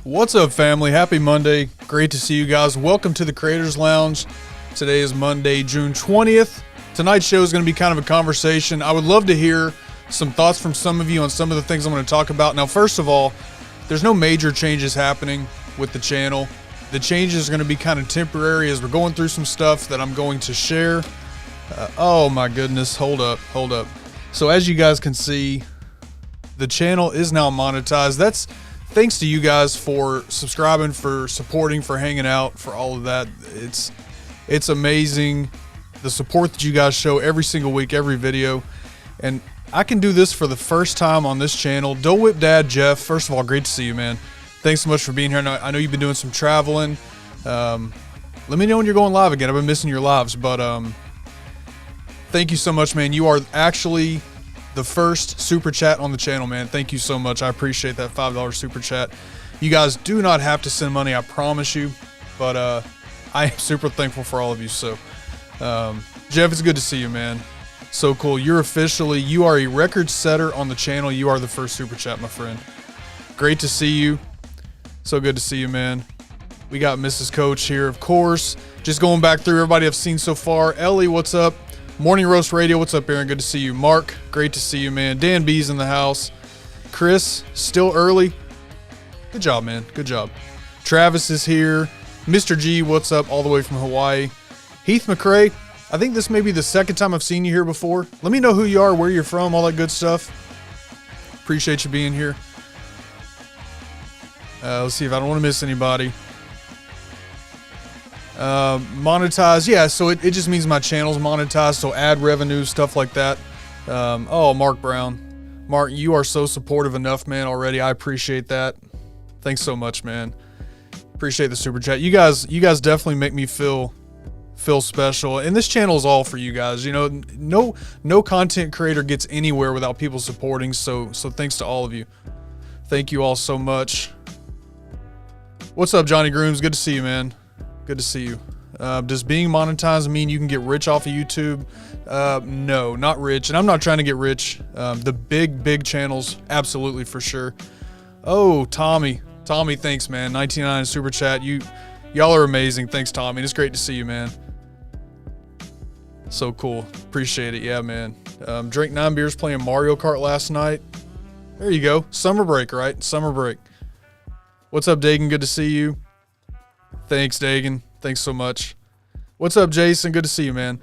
What's up, family? Happy Monday. Great to see you guys. Welcome to the Creators Lounge. Today is Monday, June 20th. Tonight's show is going to be kind of a conversation. I would love to hear some thoughts from some of you on some of the things I'm going to talk about. Now, first of all, there's no major changes happening with the channel. The changes are going to be kind of temporary as we're going through some stuff that I'm going to share. Oh my goodness, hold up. So as you guys can see, the channel is now monetized. That's thanks to you guys for subscribing, for supporting, for hanging out, for all of that. It's amazing the support that you guys show every single week, every video. And I can do this for the first time on this channel. Dole Whip Dad Jeff, first of all, great to see you, man. Thanks so much for being here. I know you've been doing some traveling. Let me know when you're going live again. I've been missing your lives, but thank you so much, man. You are actually the first super chat on the channel, man. Thank you so much. I appreciate that $5 super chat. You guys do not have to send money, I promise you, but I am super thankful for all of you. So Jeff, it's good to see you, man. So cool. You are a record setter on the channel. You are the first super chat, my friend. Great to see you. So good to see you, man. We got Mrs. Coach here, of course. Just going back through everybody I've seen so far. Ellie, what's up? Morning Roast Radio, what's up, Aaron? Good to see you. Mark, great to see you, man. Dan B's in the house. Chris, still early. Good job, man. Good job. Travis is here. Mr. G, what's up? All the way from Hawaii. Heath McCrae, I think this may be the second time I've seen you here before. Let me know who you are, where you're from, all that good stuff. Appreciate you being here. Let's see if I don't want to miss anybody. Monetize, yeah, so it just means my channel's monetized, so ad revenue, stuff like that. Oh, Mark Brown. Mark, you are so supportive enough, man, already. I appreciate that. Thanks so much, man. Appreciate the super chat. You guys definitely make me feel special, and this channel is all for you guys. You know, no content creator gets anywhere without people supporting, so thanks to all of you. Thank you all so much. What's up, Johnny Grooms? Good to see you, man. Good to see you. Does being monetized mean you can get rich off of YouTube? No, not rich. And I'm not trying to get rich. The big channels, absolutely, for sure. Oh, Tommy. Tommy, thanks, man. 1999 super chat. Y'all are amazing. Thanks, Tommy. It's great to see you, man. So cool. Appreciate it. Yeah, man. Drank 9 beers playing Mario Kart last night. There you go. Summer break, right? Summer break. What's up, Dagan? Good to see you. Thanks, Dagan. Thanks so much. What's up, Jason? Good to see you, man.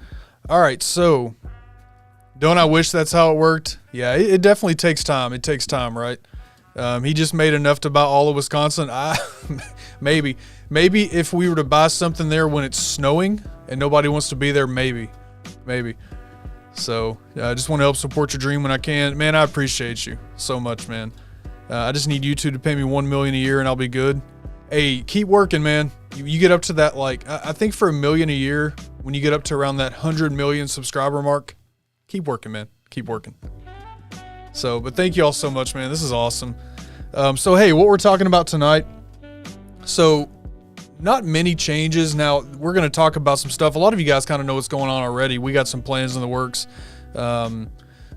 All right, so don't I wish that's how it worked? Yeah, it definitely takes time. It takes time, right? He just made enough to buy all of Wisconsin. Maybe if we were to buy something there when it's snowing and nobody wants to be there, maybe. So I just want to help support your dream when I can. Man, I appreciate you so much, man. I just need you two to pay me $1 million a year and I'll be good. Hey, keep working, man. You get up to that, like, I think for $1 million a year, when you get up to around that 100 million subscriber mark, keep working, man. Keep working. So, but thank you all so much, man. This is awesome. So, hey, what we're talking about tonight. So, not many changes. Now, we're going to talk about some stuff. A lot of you guys kind of know what's going on already. We got some plans in the works.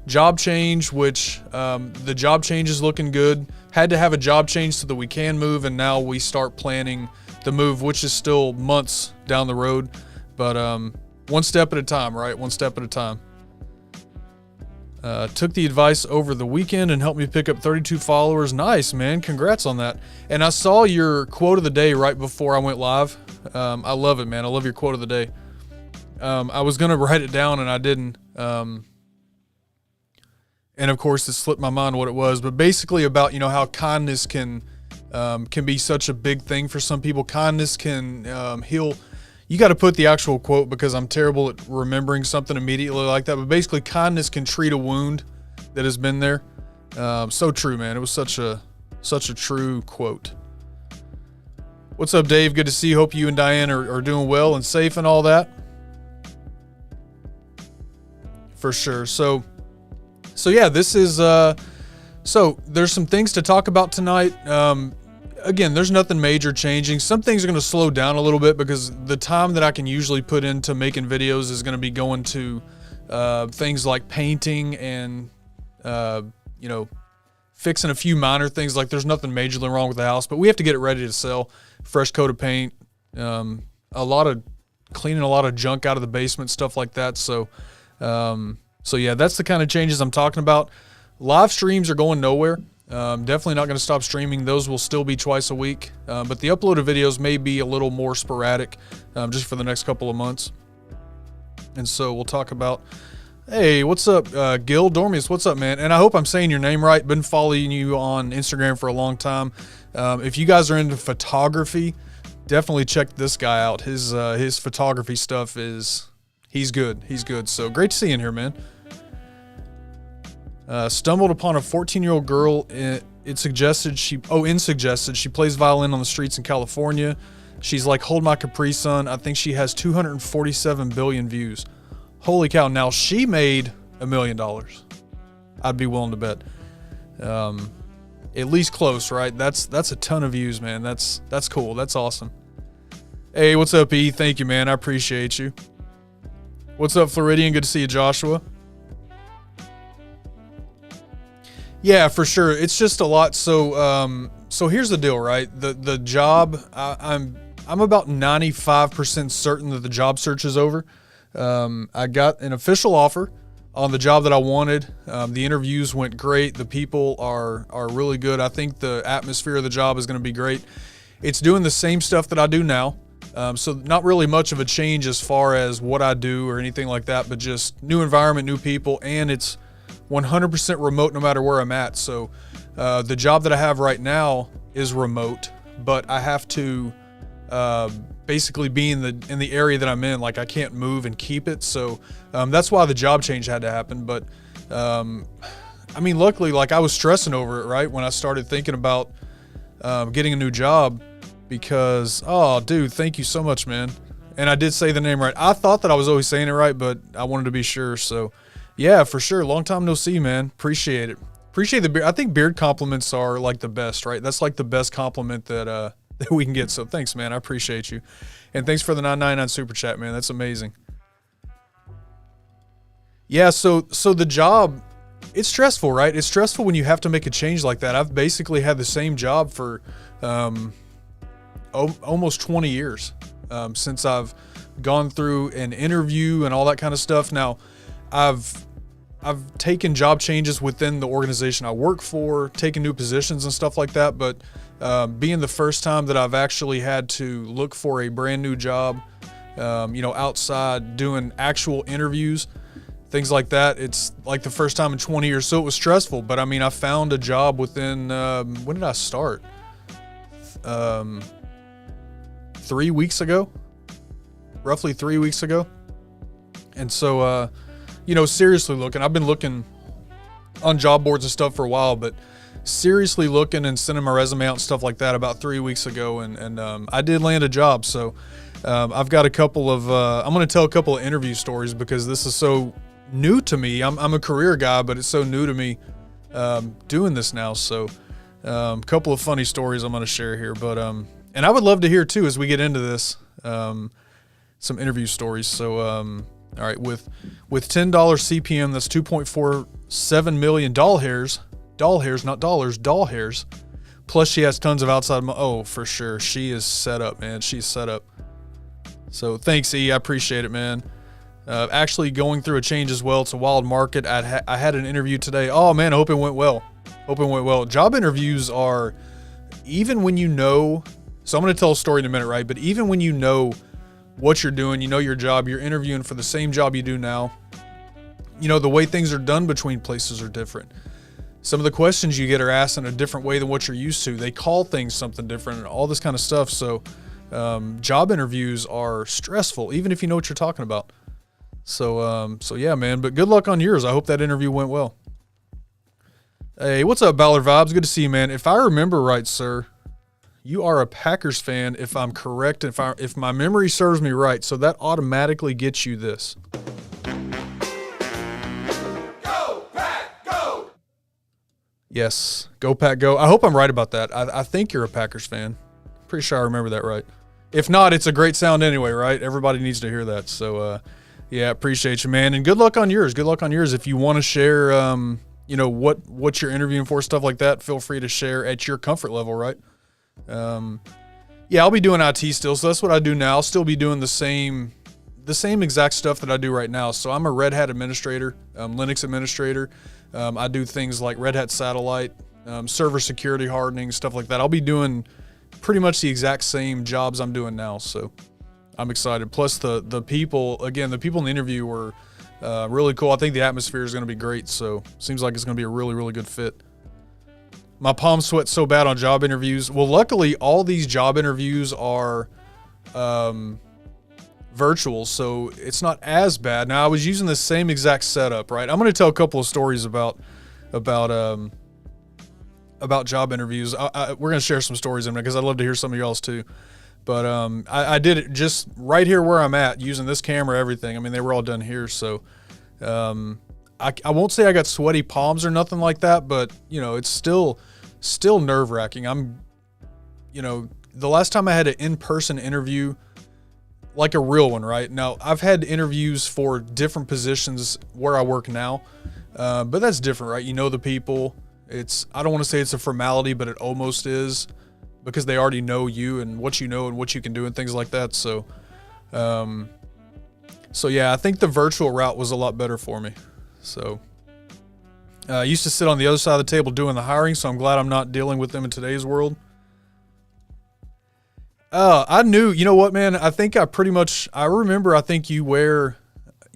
Job change, which the job change is looking good. Had to have a job change so that we can move, and now we start planning the move, which is still months down the road, but one step at a time, right? One step at a time. Took the advice over the weekend and helped me pick up 32 followers. Nice, man. Congrats on that. And I saw your quote of the day right before I went live. I love it, man. I love your quote of the day. I was going to write it down and I didn't. And of course, it slipped my mind what it was, but basically about, you know, how kindness can be such a big thing for some people. Kindness can heal. You got to put the actual quote because I'm terrible at remembering something immediately like that. But basically, kindness can treat a wound that has been there. So true, man. It was such a true quote. What's up, Dave? Good to see you. Hope you and Diane are doing well and safe and all that. For sure. So yeah, this is, so there's some things to talk about tonight. Again, there's nothing major changing. Some things are going to slow down a little bit because the time that I can usually put into making videos is going to be going to things like painting and, you know, fixing a few minor things. Like there's nothing majorly wrong with the house, but we have to get it ready to sell. Fresh coat of paint, cleaning a lot of junk out of the basement, stuff like that. So yeah, that's the kind of changes I'm talking about. Live streams are going nowhere. Definitely not going to stop streaming. Those will still be twice a week. But the uploaded videos may be a little more sporadic just for the next couple of months. And so we'll talk about, hey, what's up, Gil Dormius? What's up, man? And I hope I'm saying your name right. Been following you on Instagram for a long time. If you guys are into photography, definitely check this guy out. His photography stuff he's good. He's good. So great to see you in here, man. Stumbled upon a 14-year-old girl. It suggested she plays violin on the streets in California. She's like, hold my Capri Sun. I think she has 247 billion views. Holy cow. Now she made $1 million. I'd be willing to bet. At least close, right? That's a ton of views, man. That's cool. That's awesome. Hey, what's up, E? Thank you, man. I appreciate you. What's up, Floridian? Good to see you, Joshua. Yeah, for sure. It's just a lot. So here's the deal, right? The job, I'm about 95% certain that the job search is over. I got an official offer on the job that I wanted. The interviews went great. The people are really good. I think the atmosphere of the job is going to be great. It's doing the same stuff that I do now. So not really much of a change as far as what I do or anything like that, but just new environment, new people, and it's 100% remote no matter where I'm at. So the job that I have right now is remote, but I have to basically be in the area that I'm in. Like I can't move and keep it. So that's why the job change had to happen. But I mean, luckily, like I was stressing over it, right? When I started thinking about getting a new job because, oh, dude, thank you so much, man. And I did say the name right. I thought that I was always saying it right, but I wanted to be sure. So yeah, for sure. Long time no see, man. Appreciate it. Appreciate the beard. I think beard compliments are like the best, right? That's like the best compliment that we can get. So thanks, man. I appreciate you. And thanks for the $9.99 super chat, man. That's amazing. Yeah, so the job, it's stressful, right? It's stressful when you have to make a change like that. I've basically had the same job for almost 20 years since I've gone through an interview and all that kind of stuff. Now, I've taken job changes within the organization I work for, taken new positions and stuff like that, but being the first time that I've actually had to look for a brand new job, outside doing actual interviews, things like that, it's like the first time in 20 years. So it was stressful, but I mean, I found a job within, when did I start? 3 weeks ago, roughly 3 weeks ago. And so, seriously looking, I've been looking on job boards and stuff for a while, but seriously looking and sending my resume out and stuff like that about 3 weeks ago. And I did land a job. So I've got a couple of, I'm going to tell a couple of interview stories because this is so new to me. I'm a career guy, but it's so new to me doing this now. So a couple of funny stories I'm going to share here, but, and I would love to hear too, as we get into this, some interview stories. So, all right, with $10 CPM, that's 2.47 million doll hairs, not dollars, doll hairs. Plus she has tons of outside, oh, for sure. She is set up, man. She's set up. So thanks, E. I appreciate it, man. Actually going through a change as well. It's a wild market. I had an interview today. Oh man, I hope it went well. Job interviews are, even when you know, so I'm going to tell a story in a minute, right? But even when you know what you're doing, you know your job, you're interviewing for the same job you do now, the way things are done between places are different. Some of the questions you get are asked in a different way than what you're used to. They call things something different and all this kind of stuff. So job interviews are stressful, even if you know what you're talking about. So yeah, man, but good luck on yours. I hope that interview went well. Hey, what's up, Ballard Vibes? Good to see you, man. If I remember right, sir, you are a Packers fan, if I'm correct, if my memory serves me right. So that automatically gets you this. Go, Pack, go! Yes, go, Pack, go. I hope I'm right about that. I think you're a Packers fan. Pretty sure I remember that right. If not, it's a great sound anyway, right? Everybody needs to hear that. So, yeah, appreciate you, man. And good luck on yours. Good luck on yours. If you want to share what you're interviewing for, stuff like that, feel free to share at your comfort level, right? Yeah, I'll be doing IT still, so that's what I do now. I'll still be doing the same exact stuff that I do right now. So I'm a Red Hat administrator, Linux administrator. I do things like Red Hat Satellite, server security hardening, stuff like that. I'll be doing pretty much the exact same jobs I'm doing now, so I'm excited. Plus the people in the interview were really cool. I think the atmosphere is going to be great, so seems like it's going to be a really, really good fit. My palms sweat so bad on job interviews. Well, luckily, all these job interviews are virtual, so it's not as bad. Now, I was using the same exact setup, right? I'm going to tell a couple of stories about job interviews. We're going to share some stories in there because I'd love to hear some of y'all's too. But I did it just right here where I'm at, using this camera, everything. I mean, they were all done here, so I won't say I got sweaty palms or nothing like that, but it's still nerve-wracking. The last time I had an in-person interview, like a real one, right? Now, I've had interviews for different positions where I work now, but that's different, right? You know the people. I don't want to say it's a formality, but it almost is, because they already know you and what you know and what you can do and things like that. So yeah, I think the virtual route was a lot better for me. So I used to sit on the other side of the table doing the hiring, so I'm glad I'm not dealing with them in today's world. I knew, you know what, man? I think I think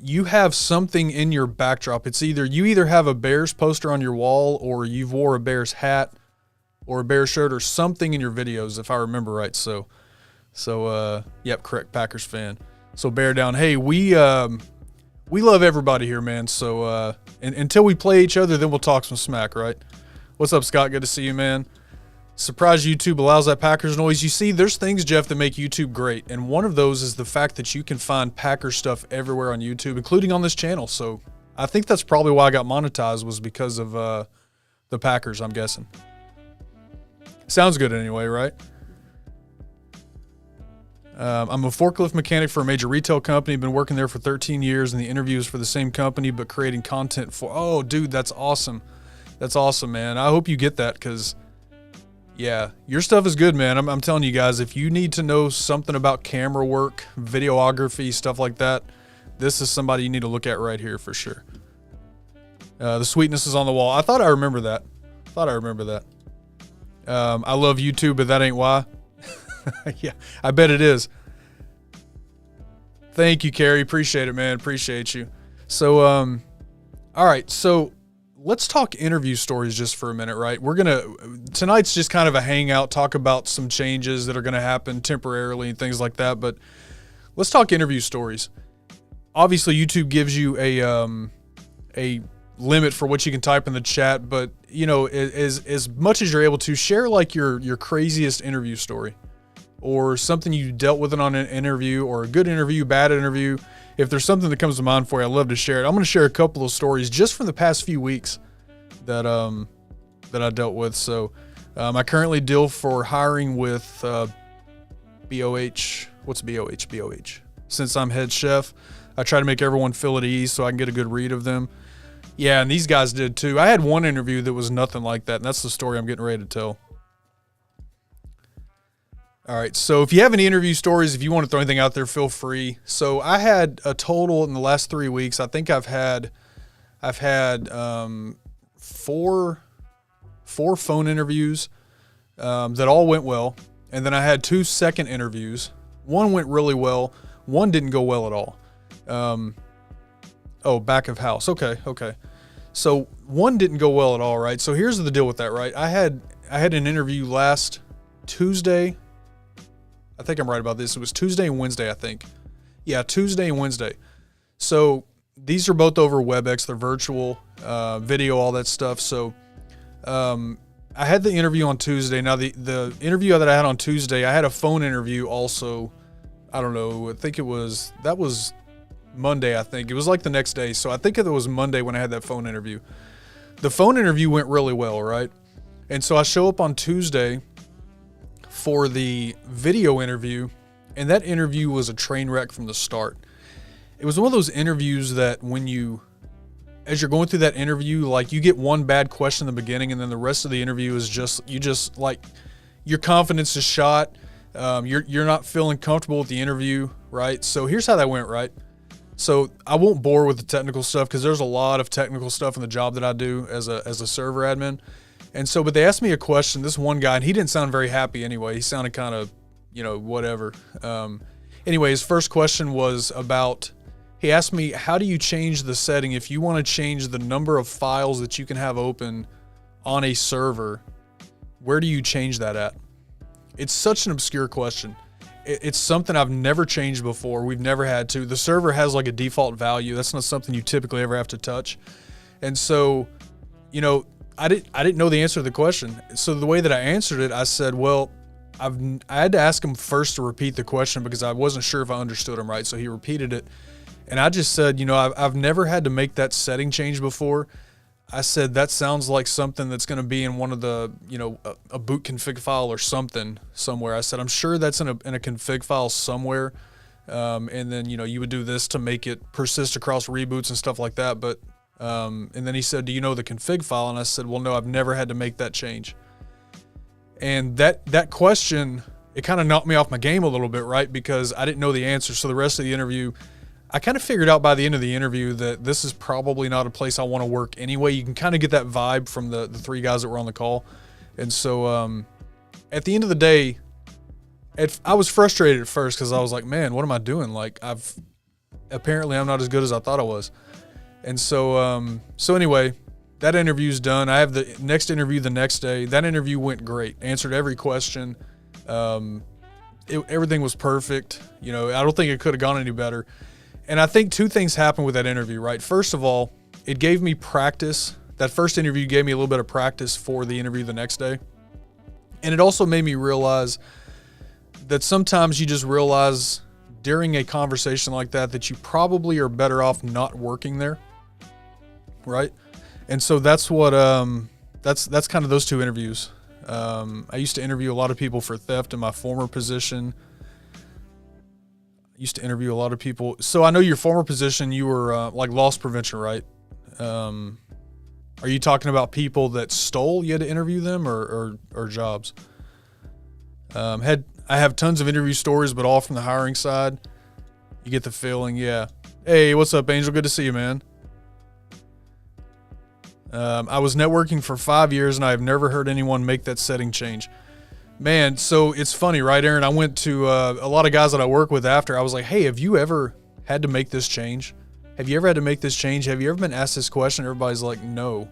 you have something in your backdrop. It's you either have a Bears poster on your wall, or you've wore a Bears hat or a Bears shirt or something in your videos, if I remember right. So yep, correct, Packers fan. So bear down. Hey, we love everybody here, man. So until we play each other, then we'll talk some smack, right? What's up, Scott? Good to see you, man. Surprised YouTube allows that Packers noise. You see, there's things, Jeff, that make YouTube great, and one of those is the fact that you can find Packers stuff everywhere on YouTube, including on this channel. So I think that's probably why I got monetized, was because of the Packers, I'm guessing. Sounds good anyway, right? I'm a forklift mechanic for a major retail company. Been working there for 13 years, and the interview is for the same company, but creating content for... Oh, dude, that's awesome. That's awesome, man. I hope you get that, because... Yeah, your stuff is good, man. I'm telling you guys, if you need to know something about camera work, videography, stuff like that, this is somebody you need to look at right here for sure. The sweetness is on the wall. I thought I remember that. I love YouTube, but that ain't why. Yeah, I bet it is. Thank you, Carrie. Appreciate it, man. Appreciate you. So, all right. So let's talk interview stories just for a minute, right? Tonight's just kind of a hangout, talk about some changes that are going to happen temporarily and things like that. But let's talk interview stories. Obviously, YouTube gives you a limit for what you can type in the chat, but as much as you're able to, share like your craziest interview story, or something you dealt with it on an interview, or a good interview, bad interview. If there's something that comes to mind for you, I'd love to share it. I'm going to share a couple of stories just from the past few weeks that I dealt with. So I currently deal for hiring with BOH. What's BOH? BOH. Since I'm head chef, I try to make everyone feel at ease so I can get a good read of them. Yeah, and these guys did too. I had one interview that was nothing like that, and that's the story I'm getting ready to tell. All right, so if you have any interview stories, if you want to throw anything out there, feel free. So I had a total in the last 3 weeks. I think I've had four phone interviews that all went well, and then I had 2 second interviews. One went really well. One didn't go well at all. Back of house. Okay. So one didn't go well at all, right? So here's the deal with that, right? I had an interview last Tuesday. I think I'm right about this. It was Tuesday and Wednesday, I think. Yeah, Tuesday and Wednesday. So these are both over WebEx. They're virtual, video, all that stuff. So I had the interview on Tuesday. Now, the interview that I had on Tuesday, I had a phone interview also. I don't know. That was Monday, I think. It was like the next day. So I think it was Monday when I had that phone interview. The phone interview went really well, right? And so I show up on Tuesday for the video interview, and that interview was a train wreck from the start. It was one of those interviews that as you're going through that interview, like you get one bad question in the beginning, and then the rest of the interview is just like your confidence is shot. You're not feeling comfortable with the interview, right? So here's how that went, right? So I won't bore with the technical stuff because there's a lot of technical stuff in the job that I do as a server admin. And so, but they asked me a question, this one guy, and he didn't sound very happy anyway. He sounded kind of, whatever. Anyway, his first question was about, he asked me, how do you change the setting if you want to change the number of files that you can have open on a server? Where do you change that at? It's such an obscure question. It's something I've never changed before. We've never had to. The server has like a default value. That's not something you typically ever have to touch. And so, I didn't know the answer to the question. So the way that I answered it, I said, well, I had to ask him first to repeat the question because I wasn't sure if I understood him right. So he repeated it. And I just said, I've never had to make that setting change before. I said, that sounds like something that's going to be in one of the, a boot config file or something somewhere. I said, I'm sure that's in a config file somewhere. And then, you would do this to make it persist across reboots and stuff like that. But, and then he said, do you know the config file? And I said, well, no, I've never had to make that change. And that question, it kind of knocked me off my game a little bit, right? Because I didn't know the answer. So the rest of the interview, I kind of figured out by the end of the interview that this is probably not a place I want to work anyway. You can kind of get that vibe from the three guys that were on the call. And so at the end of the day, I was frustrated at first because I was like, man, what am I doing? Like apparently I'm not as good as I thought I was. And so anyway, that interview's done. I have the next interview the next day. That interview went great. Answered every question. Everything was perfect. I don't think it could have gone any better. And I think two things happened with that interview, right? First of all, it gave me practice. That first interview gave me a little bit of practice for the interview the next day. And it also made me realize that sometimes you just realize during a conversation like that you probably are better off not working there, right? And so that's what that's kind of those two interviews. I used to interview a lot of people for theft in my former position. Used to interview a lot of people. So I know your former position, you were like loss prevention, right? Are you talking about people that stole? You had to interview them or jobs? I have tons of interview stories, but all from the hiring side. You get the feeling, yeah. Hey, what's up, Angel? Good to see you, man. I was networking for 5 years, and I've never heard anyone make that setting change. Man, so it's funny, right, Aaron? I went to a lot of guys that I work with after. I was like, hey, have you ever had to make this change? Have you ever had to make this change? Have you ever been asked this question? Everybody's like, no.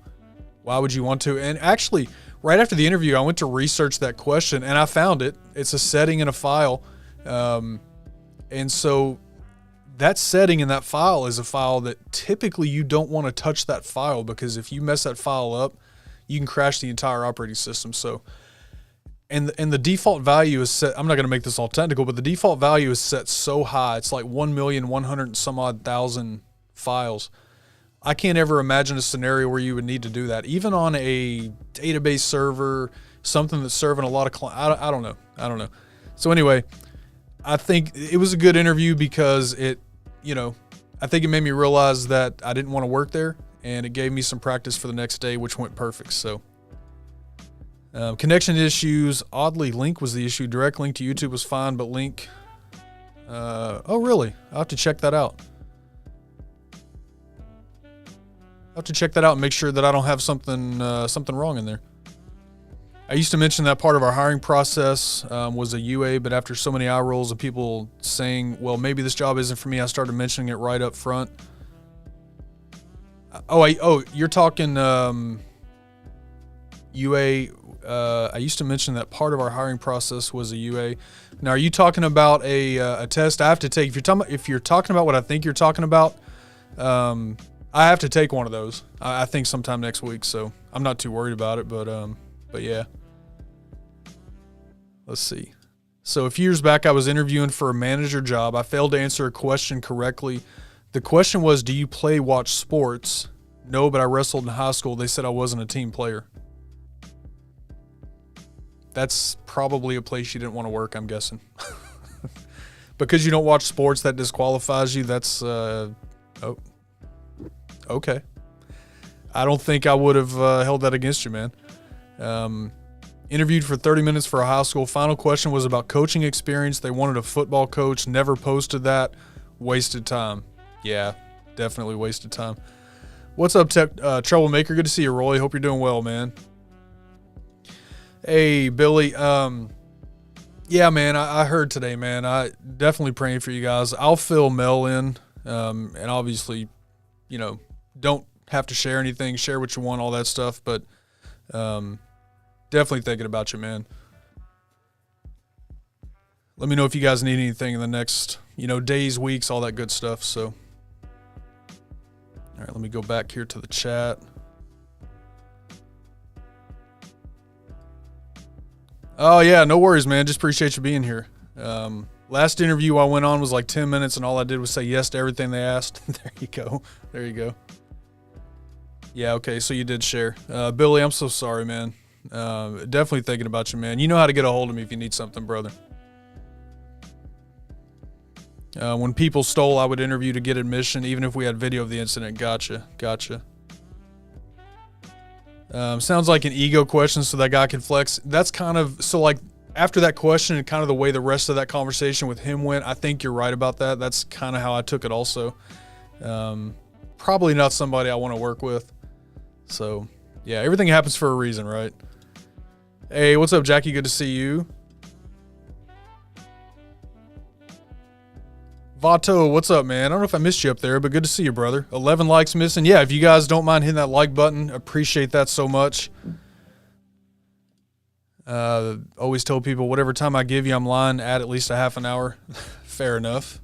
Why would you want to? And actually, right after the interview, I went to research that question, and I found it. It's a setting in a file. And so that setting in that file is a file that typically you don't want to touch that file because if you mess that file up, you can crash the entire operating system. So And the default value is set, I'm not going to make this all technical, but the default value is set so high. It's like 1,100,000 some odd files. I can't ever imagine a scenario where you would need to do that. Even on a database server, something that's serving a lot of clients. I don't know. So anyway, I think it was a good interview because I think it made me realize that I didn't want to work there, and it gave me some practice for the next day, which went perfect. So. Connection issues. Oddly, link was the issue. Direct link to YouTube was fine, but link. Oh, really? I'll have to check that out. And make sure that I don't have something wrong in there. I used to mention that part of our hiring process was a UA, but after so many eye rolls of people saying, well, maybe this job isn't for me, I started mentioning it right up front. You're talking UA. I used to mention that part of our hiring process was a UA. Now, are you talking about a test I have to take? If you're talking about what I think you're talking about, I have to take one of those. I think sometime next week, so I'm not too worried about it. But yeah. Let's see. So a few years back, I was interviewing for a manager job. I failed to answer a question correctly. The question was, do you watch sports? No, but I wrestled in high school. They said I wasn't a team player. That's probably a place you didn't want to work, I'm guessing. Because you don't watch sports, that disqualifies you. That's, okay. I don't think I would have held that against you, man. Interviewed for 30 minutes for a high school. Final question was about coaching experience. They wanted a football coach. Never posted that. Wasted time. Yeah, definitely wasted time. What's up, Troublemaker? Good to see you, Roy. Hope you're doing well, man. Hey, Billy. Yeah, man, I heard today, man. I definitely praying for you guys. I'll fill Mel in, and obviously, don't have to share anything. Share what you want, all that stuff. But definitely thinking about you, man. Let me know if you guys need anything in the next, days, weeks, all that good stuff. So, all right, let me go back here to the chat. Oh, yeah, no worries, man. Just appreciate you being here. Last interview I went on was like 10 minutes, and all I did was say yes to everything they asked. There you go. There you go. Yeah, okay, so you did share. Billy, I'm so sorry, man. Definitely thinking about you, man. You know how to get a hold of me if you need something, brother. When people stole, I would interview to get admission, even if we had video of the incident. Gotcha. Sounds like an ego question so that guy can flex. That's kind of, so like after that question and kind of the way the rest of that conversation with him went, I think you're right about that. That's kind of how I took it also. Probably not somebody I want to work with. So yeah, everything happens for a reason, right? Hey, what's up, Jackie? Good to see you. Vato, what's up, man? I don't know if I missed you up there, but good to see you, brother. 11 likes missing. Yeah, if you guys don't mind hitting that like button, appreciate that so much. Always tell people whatever time I give you, I'm lying at least a half an hour. Fair enough.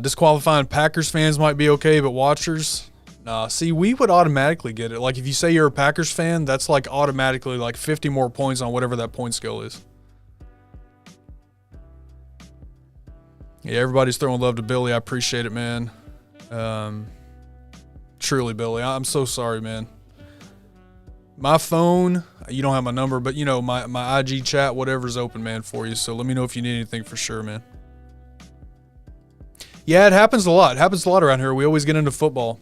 Disqualifying Packers fans might be okay, but watchers, nah. See, we would automatically get it. Like if you say you're a Packers fan, that's like automatically like 50 more points on whatever that point scale is. Yeah, everybody's throwing love to Billy. I appreciate it, man. Truly, Billy. I'm so sorry, man. My phone, you don't have my number, but my IG chat, whatever's open, man, for you. So let me know if you need anything for sure, man. Yeah, it happens a lot. It happens a lot around here. We always get into football.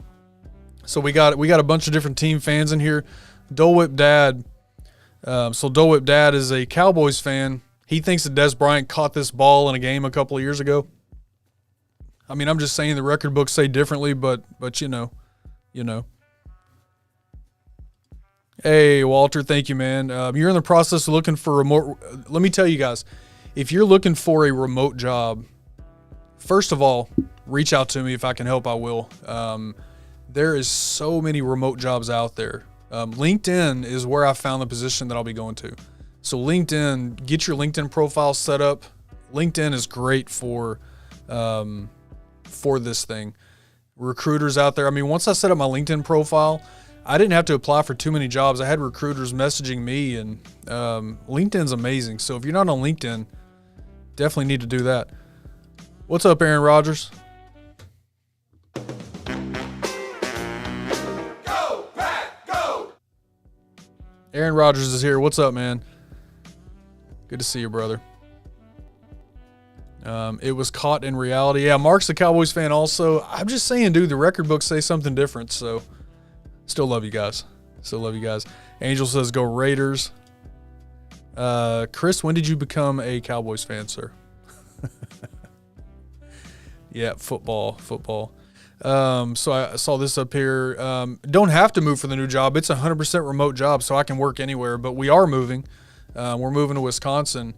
So we got a bunch of different team fans in here. Dole Whip Dad. So Dole Whip Dad is a Cowboys fan. He thinks that Dez Bryant caught this ball in a game a couple of years ago. I mean, I'm just saying the record books say differently, but you know. Hey, Walter, thank you, man. You're in the process of looking for remote. Let me tell you guys, if you're looking for a remote job, first of all, reach out to me. If I can help, I will. There is so many remote jobs out there. LinkedIn is where I found the position that I'll be going to. So LinkedIn, get your LinkedIn profile set up. LinkedIn is great for this thing. Recruiters out there. I mean, once I set up my LinkedIn profile, I didn't have to apply for too many jobs. I had recruiters messaging me, and LinkedIn's amazing. So if you're not on LinkedIn, definitely need to do that. What's up, Aaron Rodgers? Go, Pack, go! Aaron Rodgers is here. What's up, man? Good to see you, brother. It was caught in reality. Yeah, Mark's a Cowboys fan also. I'm just saying, dude, the record books say something different, so still love you guys. Angel says, go Raiders. Chris, when did you become a Cowboys fan, sir? Yeah, football. So I saw this up here. Don't have to move for the new job. It's a 100% remote job, so I can work anywhere, but we are moving. We're moving to Wisconsin.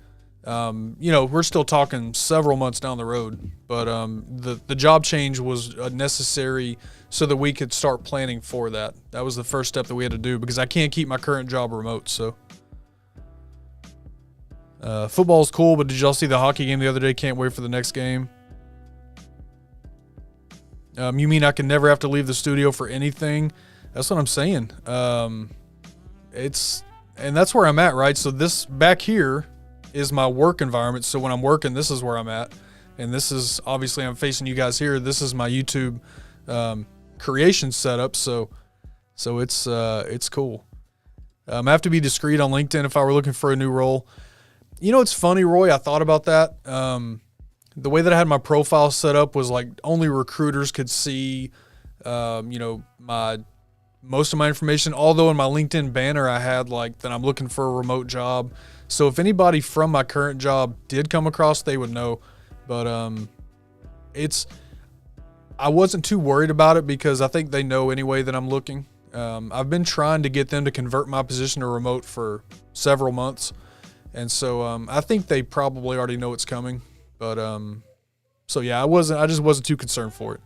We're still talking several months down the road, but the job change was necessary so that we could start planning for that. That was the first step that we had to do because I can't keep my current job remote. So football's cool, but did y'all see the hockey game the other day? Can't wait for the next game. You mean I can never have to leave the studio for anything? That's what I'm saying. And that's where I'm at, right? So this back here is my work environment. So when I'm working, this is where I'm at. And this is, obviously I'm facing you guys here. This is my YouTube creation setup. So it's cool. I have to be discreet on LinkedIn if I were looking for a new role. It's funny, Roy, I thought about that. The way that I had my profile set up was like only recruiters could see My most of my information, although in my LinkedIn banner I had like that I'm looking for a remote job. So if anybody from my current job did come across, they would know. But I wasn't too worried about it because I think they know anyway that I'm looking. I've been trying to get them to convert my position to remote for several months. And so I think they probably already know it's coming. But so yeah, I just wasn't too concerned for it.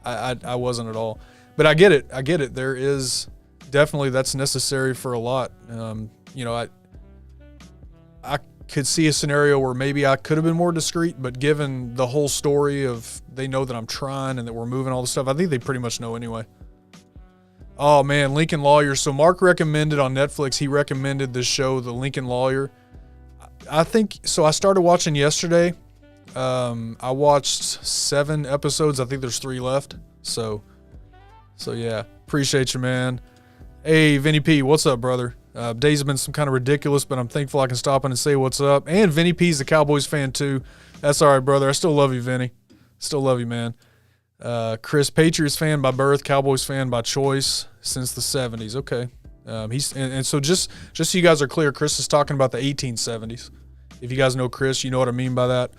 I wasn't at all. But I get it. There is definitely that's necessary for a lot. I could see a scenario where maybe I could have been more discreet, but given the whole story of they know that I'm trying and that we're moving all this stuff, I think they pretty much know anyway. Oh man, Lincoln Lawyer. So Mark recommended on Netflix, he recommended this show, The Lincoln Lawyer. I think, so I started watching yesterday. I watched 7 episodes. I think there's 3 left. So yeah, appreciate you, man. Hey, Vinny P, what's up, brother? Days have been some kind of ridiculous, but I'm thankful I can stop in and say what's up. And Vinny P's the Cowboys fan too. That's all right, brother. I still love you, Vinny. Still love you, man. Chris, Patriots fan by birth, Cowboys fan by choice since the 70s. Okay. So just so you guys are clear, Chris is talking about the 1870s. If you guys know Chris, you know what I mean by that.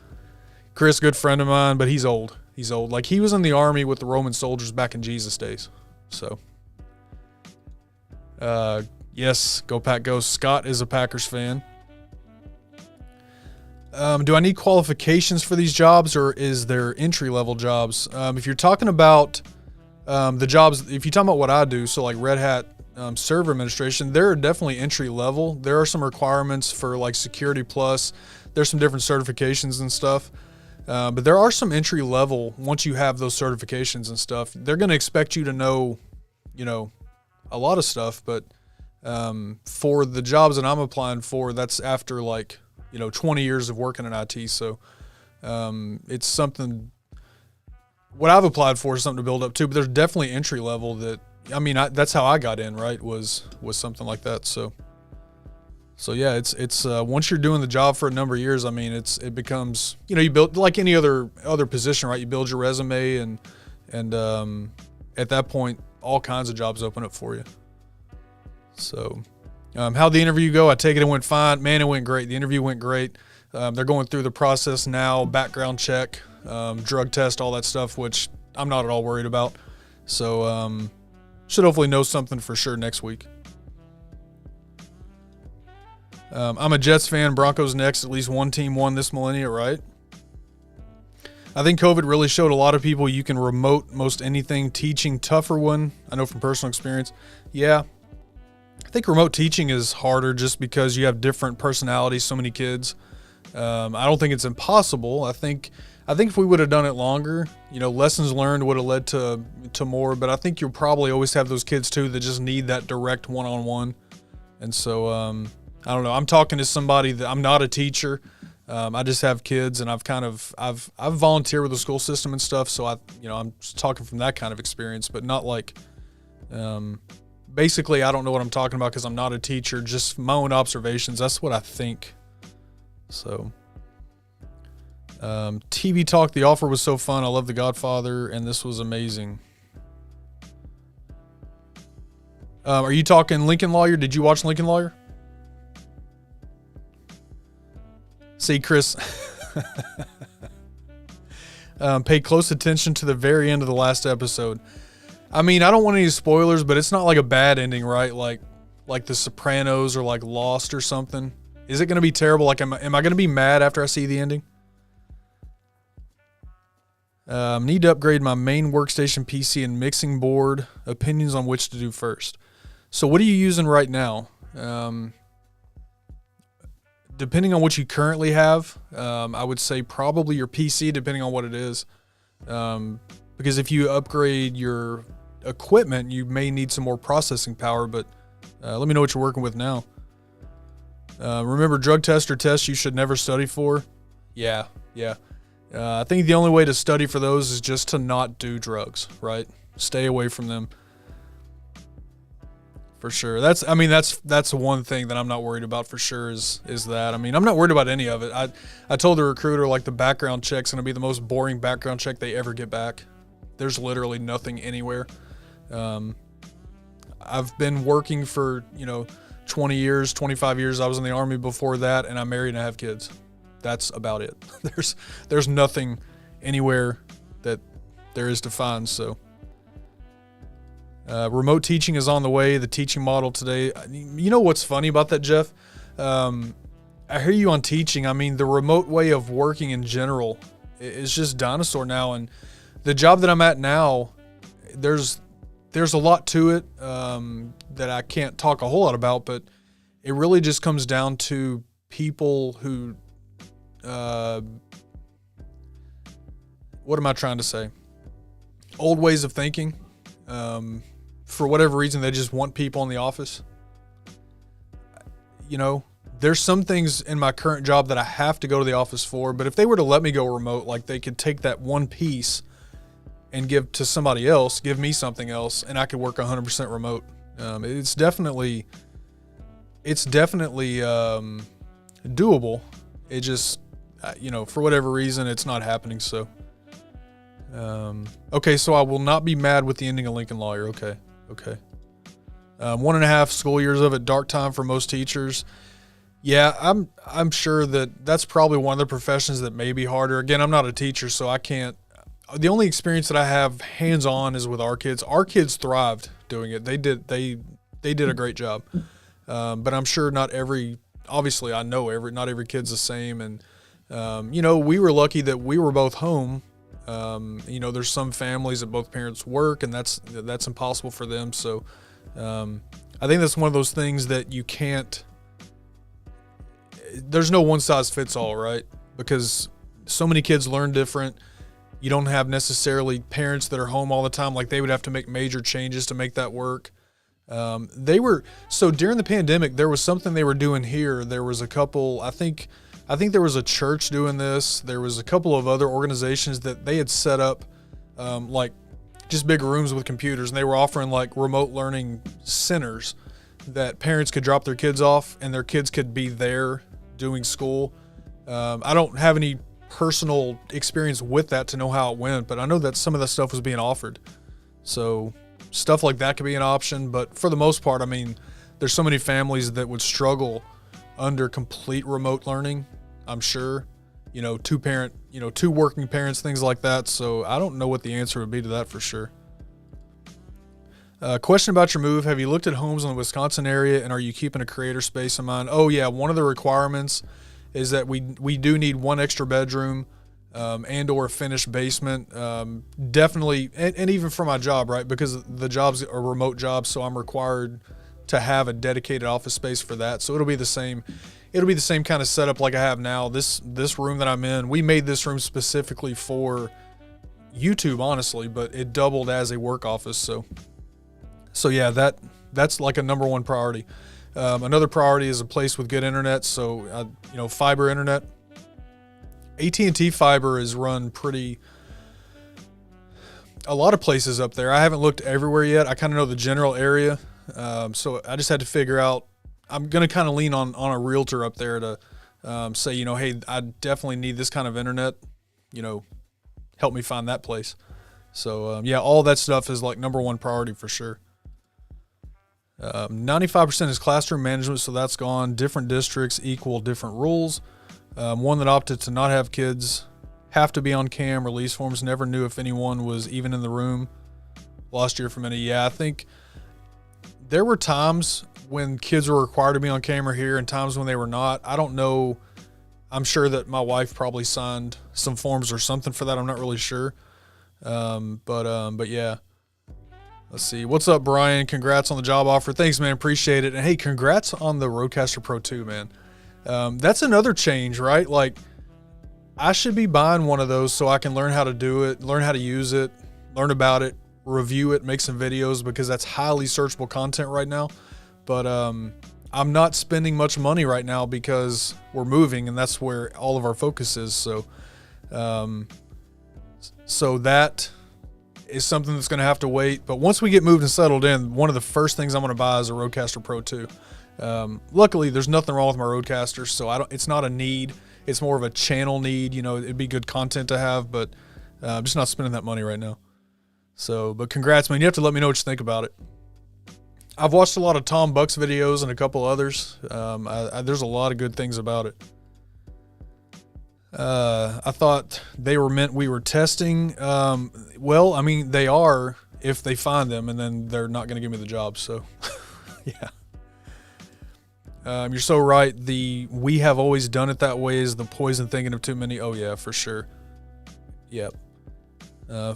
Chris, good friend of mine, but he's old. He's old. Like, he was in the army with the Roman soldiers back in Jesus' days. So, yes, go Pack Go. Scott is a Packers fan. Do I need qualifications for these jobs, or is there entry-level jobs? If you're talking about the jobs, if you're talking about what I do, so like Red Hat server administration, there are definitely entry-level. There are some requirements for like Security Plus. There's some different certifications and stuff. But there are some entry level once you have those certifications and stuff. They're going to expect you to know, a lot of stuff. But for the jobs that I'm applying for, that's after 20 years of working in IT. So it's something. What I've applied for is something to build up to. But there's definitely entry level that. That's how I got in. Right, was something like that. So yeah, it's once you're doing the job for a number of years, it becomes, you build like any other position, right? You build your resume and at that point, all kinds of jobs open up for you. So, how'd the interview go? I take it went fine. Man, it went great. The interview went great. They're going through the process now, background check, drug test, all that stuff, which I'm not at all worried about. So, should hopefully know something for sure next week. I'm a Jets fan. Broncos next. At least one team won this millennia, right? I think COVID really showed a lot of people you can remote most anything. Teaching, tougher one. I know from personal experience. Yeah. I think remote teaching is harder just because you have different personalities, so many kids. I don't think it's impossible. I think if we would have done it longer, lessons learned would have led to more. But I think you'll probably always have those kids too that just need that direct one-on-one. And so, I don't know. I'm talking to somebody that I'm not a teacher. I just have kids, and I've volunteered with the school system and stuff. So I'm just talking from that kind of experience, but not like, basically I don't know what I'm talking about because I'm not a teacher. Just my own observations. That's what I think. So, TV talk. The offer was so fun. I love The Godfather, and this was amazing. Are you talking Lincoln Lawyer? Did you watch Lincoln Lawyer? See, Chris, pay close attention to the very end of the last episode. I don't want any spoilers, but it's not like a bad ending, right? Like The Sopranos or like Lost or something. Is it going to be terrible? Like, am I going to be mad after I see the ending? Need to upgrade my main workstation PC and mixing board. Opinions on which to do first. So what are you using right now? Depending on what you currently have, I would say probably your PC, depending on what it is. Because if you upgrade your equipment, you may need some more processing power, but let me know what you're working with now. Remember, drug test or tests you should never study for? Yeah. I think the only way to study for those is just to not do drugs, right? Stay away from them. For sure. That's one thing that I'm not worried about for sure is that. I'm not worried about any of it. I told the recruiter, the background check's going to be the most boring background check they ever get back. There's literally nothing anywhere. I've been working for, 20 years, 25 years. I was in the Army before that, and I'm married and I have kids. That's about it. There's nothing anywhere that there is to find. So remote teaching is on the way. The teaching model today, you know what's funny about that, Jeff? I hear you on teaching. I mean, the remote way of working in general is just dinosaur now. And the job that I'm at now, there's a lot to it that I can't talk a whole lot about, but it really just comes down to people who, what am I trying to say? Old ways of thinking. For whatever reason, they just want people in the office. There's some things in my current job that I have to go to the office for, but if they were to let me go remote, like they could take that one piece and give to somebody else, give me something else, and I could work 100% remote. It's definitely doable. It just, for whatever reason, it's not happening. So, okay, so I will not be mad with the ending of Lincoln Lawyer. Okay. 1.5 school years of it, dark time for most teachers. Yeah, I'm sure that's probably one of the professions that may be harder. Again, I'm not a teacher, so I can't. The only experience that I have hands-on is with our kids. Our kids thrived doing it. They did a great job. But I'm sure not every kid's the same. And, we were lucky that we were both home. There's some families that both parents work, and that's impossible for them. So I think that's one of those things that you can't – there's no one size fits all, right? Because so many kids learn different. You don't have necessarily parents that are home all the time. Like they would have to make major changes to make that work. So during the pandemic, there was something they were doing here. There was a couple, I think there was a church doing this. There was a couple of other organizations that they had set up, like just big rooms with computers, and they were offering like remote learning centers that parents could drop their kids off and their kids could be there doing school. I don't have any personal experience with that to know how it went, but I know that some of that stuff was being offered. So stuff like that could be an option, but for the most part, I mean, there's so many families that would struggle under complete remote learning, I'm sure. Two working parents, things like that. So I don't know what the answer would be to that for sure. Question about your move. Have you looked at homes in the Wisconsin area, and are you keeping a creator space in mind? Oh yeah, one of the requirements is that we do need one extra bedroom and or a finished basement. Definitely, and even for my job, right? Because the job's a remote job, so I'm required to have a dedicated office space for that. So it'll be the same kind of setup like I have now. This room that I'm in, we made this room specifically for YouTube, honestly, but it doubled as a work office. So yeah, that's like a number one priority. Another priority is a place with good internet. So, fiber internet. AT&T fiber is run a lot of places up there. I haven't looked everywhere yet. I kind of know the general area. So I just had to figure out, I'm going to kind of lean on a realtor up there to say, hey, I definitely need this kind of internet, help me find that place. So yeah, all that stuff is like number one priority for sure. 95% is classroom management, so that's gone. Different districts equal different rules. One that opted to not have kids have to be on cam. Release forms never knew if anyone was even in the room. Lost year for many. Yeah, I think there were times when kids were required to be on camera here and times when they were not. I don't know. I'm sure that my wife probably signed some forms or something for that. I'm not really sure. But yeah. Let's see. What's up, Brian? Congrats on the job offer. Thanks, man. Appreciate it. And hey, congrats on the Rodecaster Pro 2, man. That's another change, right? Like, I should be buying one of those so I can learn how to do it, learn how to use it, learn about it, review it, make some videos, because that's highly searchable content right now. But I'm not spending much money right now because we're moving, and that's where all of our focus is. So that is something that's going to have to wait. But once we get moved and settled in, one of the first things I'm going to buy is a Rodecaster Pro 2. Luckily, there's nothing wrong with my Rodecaster, so it's not a need. It's more of a channel need. It'd be good content to have, but I'm just not spending that money right now. So, but congrats, man. You have to let me know what you think about it. I've watched a lot of Tom Buck's videos and a couple others. There's a lot of good things about it. I thought they were meant we were testing. Well, I mean, they are if they find them, and then they're not going to give me the job. So, yeah. You're so right. We have always done it that way is the poison thinking of too many. Oh, yeah, for sure. Yep.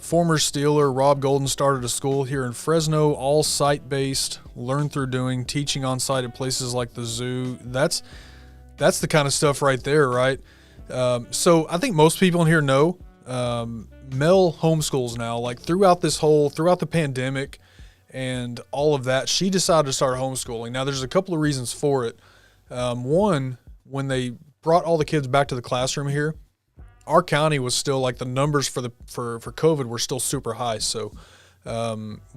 Former Steeler Rob Golden started a school here in Fresno, all site-based, learn through doing, teaching on site at places like the zoo. That's the kind of stuff right there, right? So I think most people in here know Mel homeschools now. Like throughout the pandemic and all of that, she decided to start homeschooling. Now there's a couple of reasons for it. One, when they brought all the kids back to the classroom here, our county was still like the numbers for COVID were still super high. So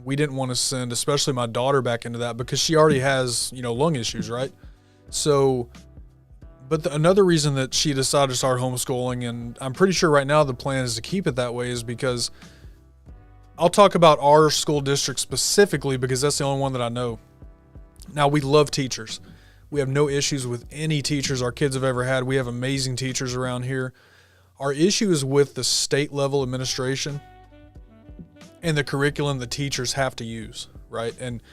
we didn't want to send, especially my daughter, back into that because she already has, lung issues, right? So, but another reason that she decided to start homeschooling, and I'm pretty sure right now the plan is to keep it that way, is because I'll talk about our school district specifically because that's the only one that I know. Now, we love teachers. We have no issues with any teachers our kids have ever had. We have amazing teachers around here. Our issue is with the state level administration and the curriculum the teachers have to use, right? And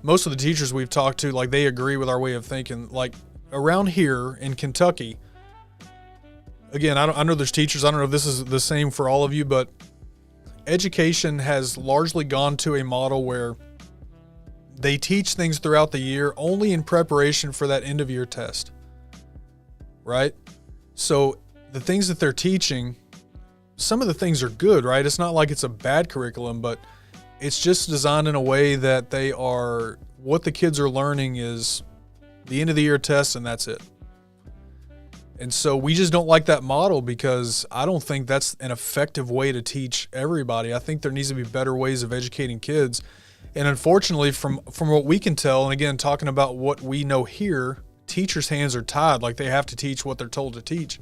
most of the teachers we've talked to, like, they agree with our way of thinking. Like around here in Kentucky, again, I know there's teachers. I don't know if this is the same for all of you, but education has largely gone to a model where they teach things throughout the year only in preparation for that end of year test, right? So the things that they're teaching, some of the things are good, right? It's not like it's a bad curriculum, but it's just designed in a way that what the kids are learning is the end of the year test and that's it. And so we just don't like that model because I don't think that's an effective way to teach everybody. I think there needs to be better ways of educating kids. And unfortunately, from what we can tell, and again, talking about what we know here, teachers' hands are tied. Like they have to teach what they're told to teach.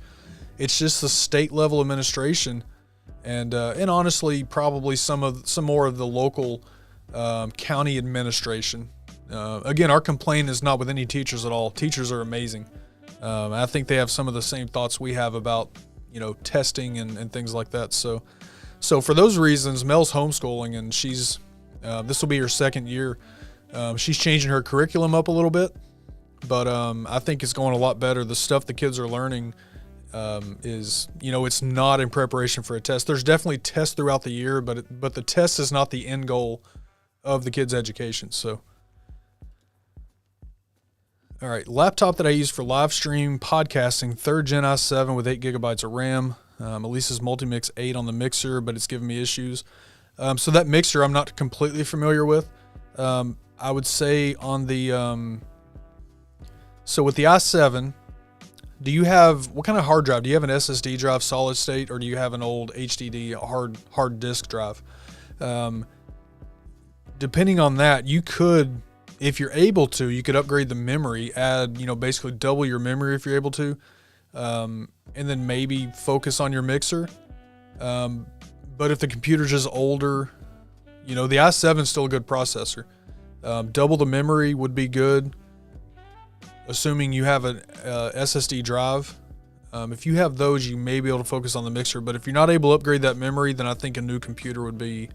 It's just the state level administration, and honestly, probably some more of the local county administration. Again, our complaint is not with any teachers at all. Teachers are amazing. I think they have some of the same thoughts we have about testing and things like that. So for those reasons, Mel's homeschooling, and she's this will be her second year. She's changing her curriculum up a little bit, but I think it's going a lot better. The stuff the kids are learning is, it's not in preparation for a test. There's definitely tests throughout the year, but the test is not the end goal of the kids' education. So, all right, laptop that I use for live stream podcasting, 3rd Gen i7 with 8 gigabytes of RAM. Elisa's Multimix 8 on the mixer, but it's giving me issues. So that mixer I'm not completely familiar with. I would say on the so with the i7, do you have, what kind of hard drive? Do you have an SSD drive, solid state, or do you have an old HDD hard disk drive? Depending on that, you could, if you're able to, you could upgrade the memory, add, basically double your memory if you're able to, and then maybe focus on your mixer. But if the computer's just older, the i7 is still a good processor. Double the memory would be good, assuming you have an SSD drive. If you have those, you may be able to focus on the mixer. But if you're not able to upgrade that memory, then I think a new computer would be,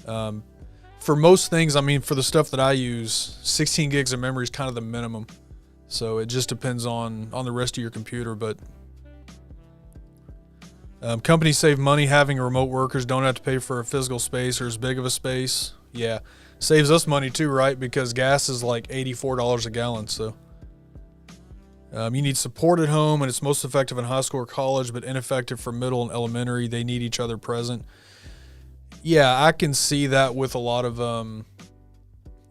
for most things, for the stuff that I use, 16 gigs of memory is kind of the minimum. So it just depends on the rest of your computer. But companies save money having remote workers, don't have to pay for a physical space or as big of a space. Yeah, saves us money too, right? Because gas is like $84 a gallon. So you need support at home, and it's most effective in high school or college, but ineffective for middle and elementary. They need each other present. Yeah, I can see that with a lot of,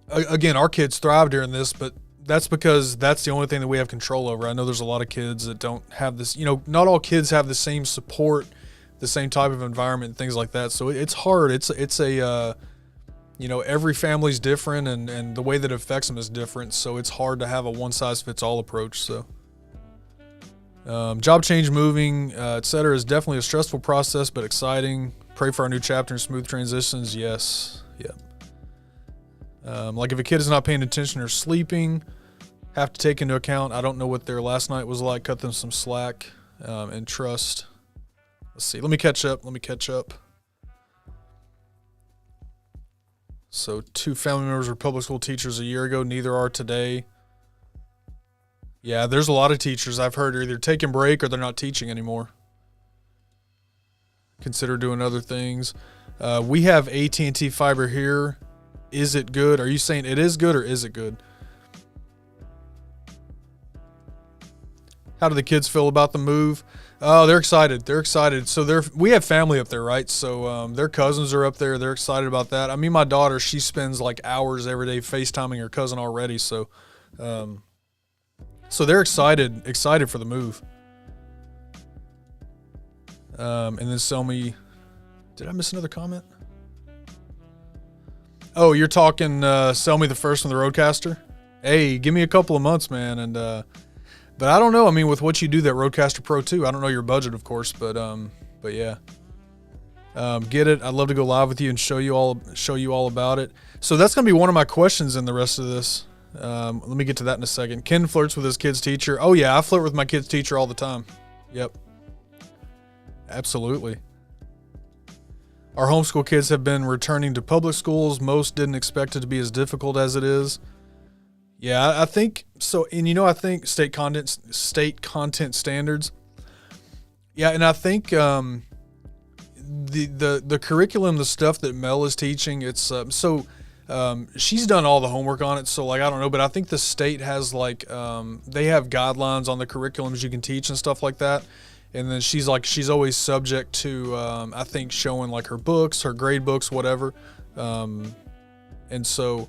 again, our kids thrive during this, but that's because that's the only thing that we have control over. I know there's a lot of kids that don't have this, not all kids have the same support, the same type of environment and things like that. So it's hard. It's a, every family's different, and the way that it affects them is different. So it's hard to have a one-size-fits-all approach. So job change, moving, et cetera, is definitely a stressful process, but exciting. Pray for our new chapter and smooth transitions. Yes. Yep. Like if a kid is not paying attention or sleeping, have to take into account, I don't know what their last night was like. Cut them some slack and trust. Let's see. Let me catch up. So 2 family members were public school teachers a year ago. Neither are today. Yeah, there's a lot of teachers I've heard are either taking break or they're not teaching anymore. Consider doing other things. We have AT&T fiber here. Is it good? Are you saying it is good or is it good? How do the kids feel about the move? Oh, they're excited. So we have family up there, right? So their cousins are up there. They're excited about that. I mean, my daughter, she spends like hours every day FaceTiming her cousin already. So they're excited for the move. And then Selmy, did I miss another comment? Oh, you're talking Selmy the first one, the Rodecaster? Hey, give me a couple of months, man. And but I don't know. I mean, with what you do, that Rodecaster Pro 2, I don't know your budget, of course, but yeah. Get it. I'd love to go live with you and show you all about it. So that's gonna be one of my questions in the rest of this. Let me get to that in a second. Ken flirts with his kid's teacher. Oh yeah, I flirt with my kid's teacher all the time. Yep. Absolutely. Our homeschool kids have been returning to public schools. Most didn't expect it to be as difficult as it is. Yeah, I think so. And I think state content standards. Yeah, and I think the curriculum, the stuff that Mel is teaching, it's she's done all the homework on it. So like I don't know, but I think the state has like they have guidelines on the curriculums you can teach and stuff like that. And then she's always subject to, I think, showing like her books, her grade books, whatever. And so,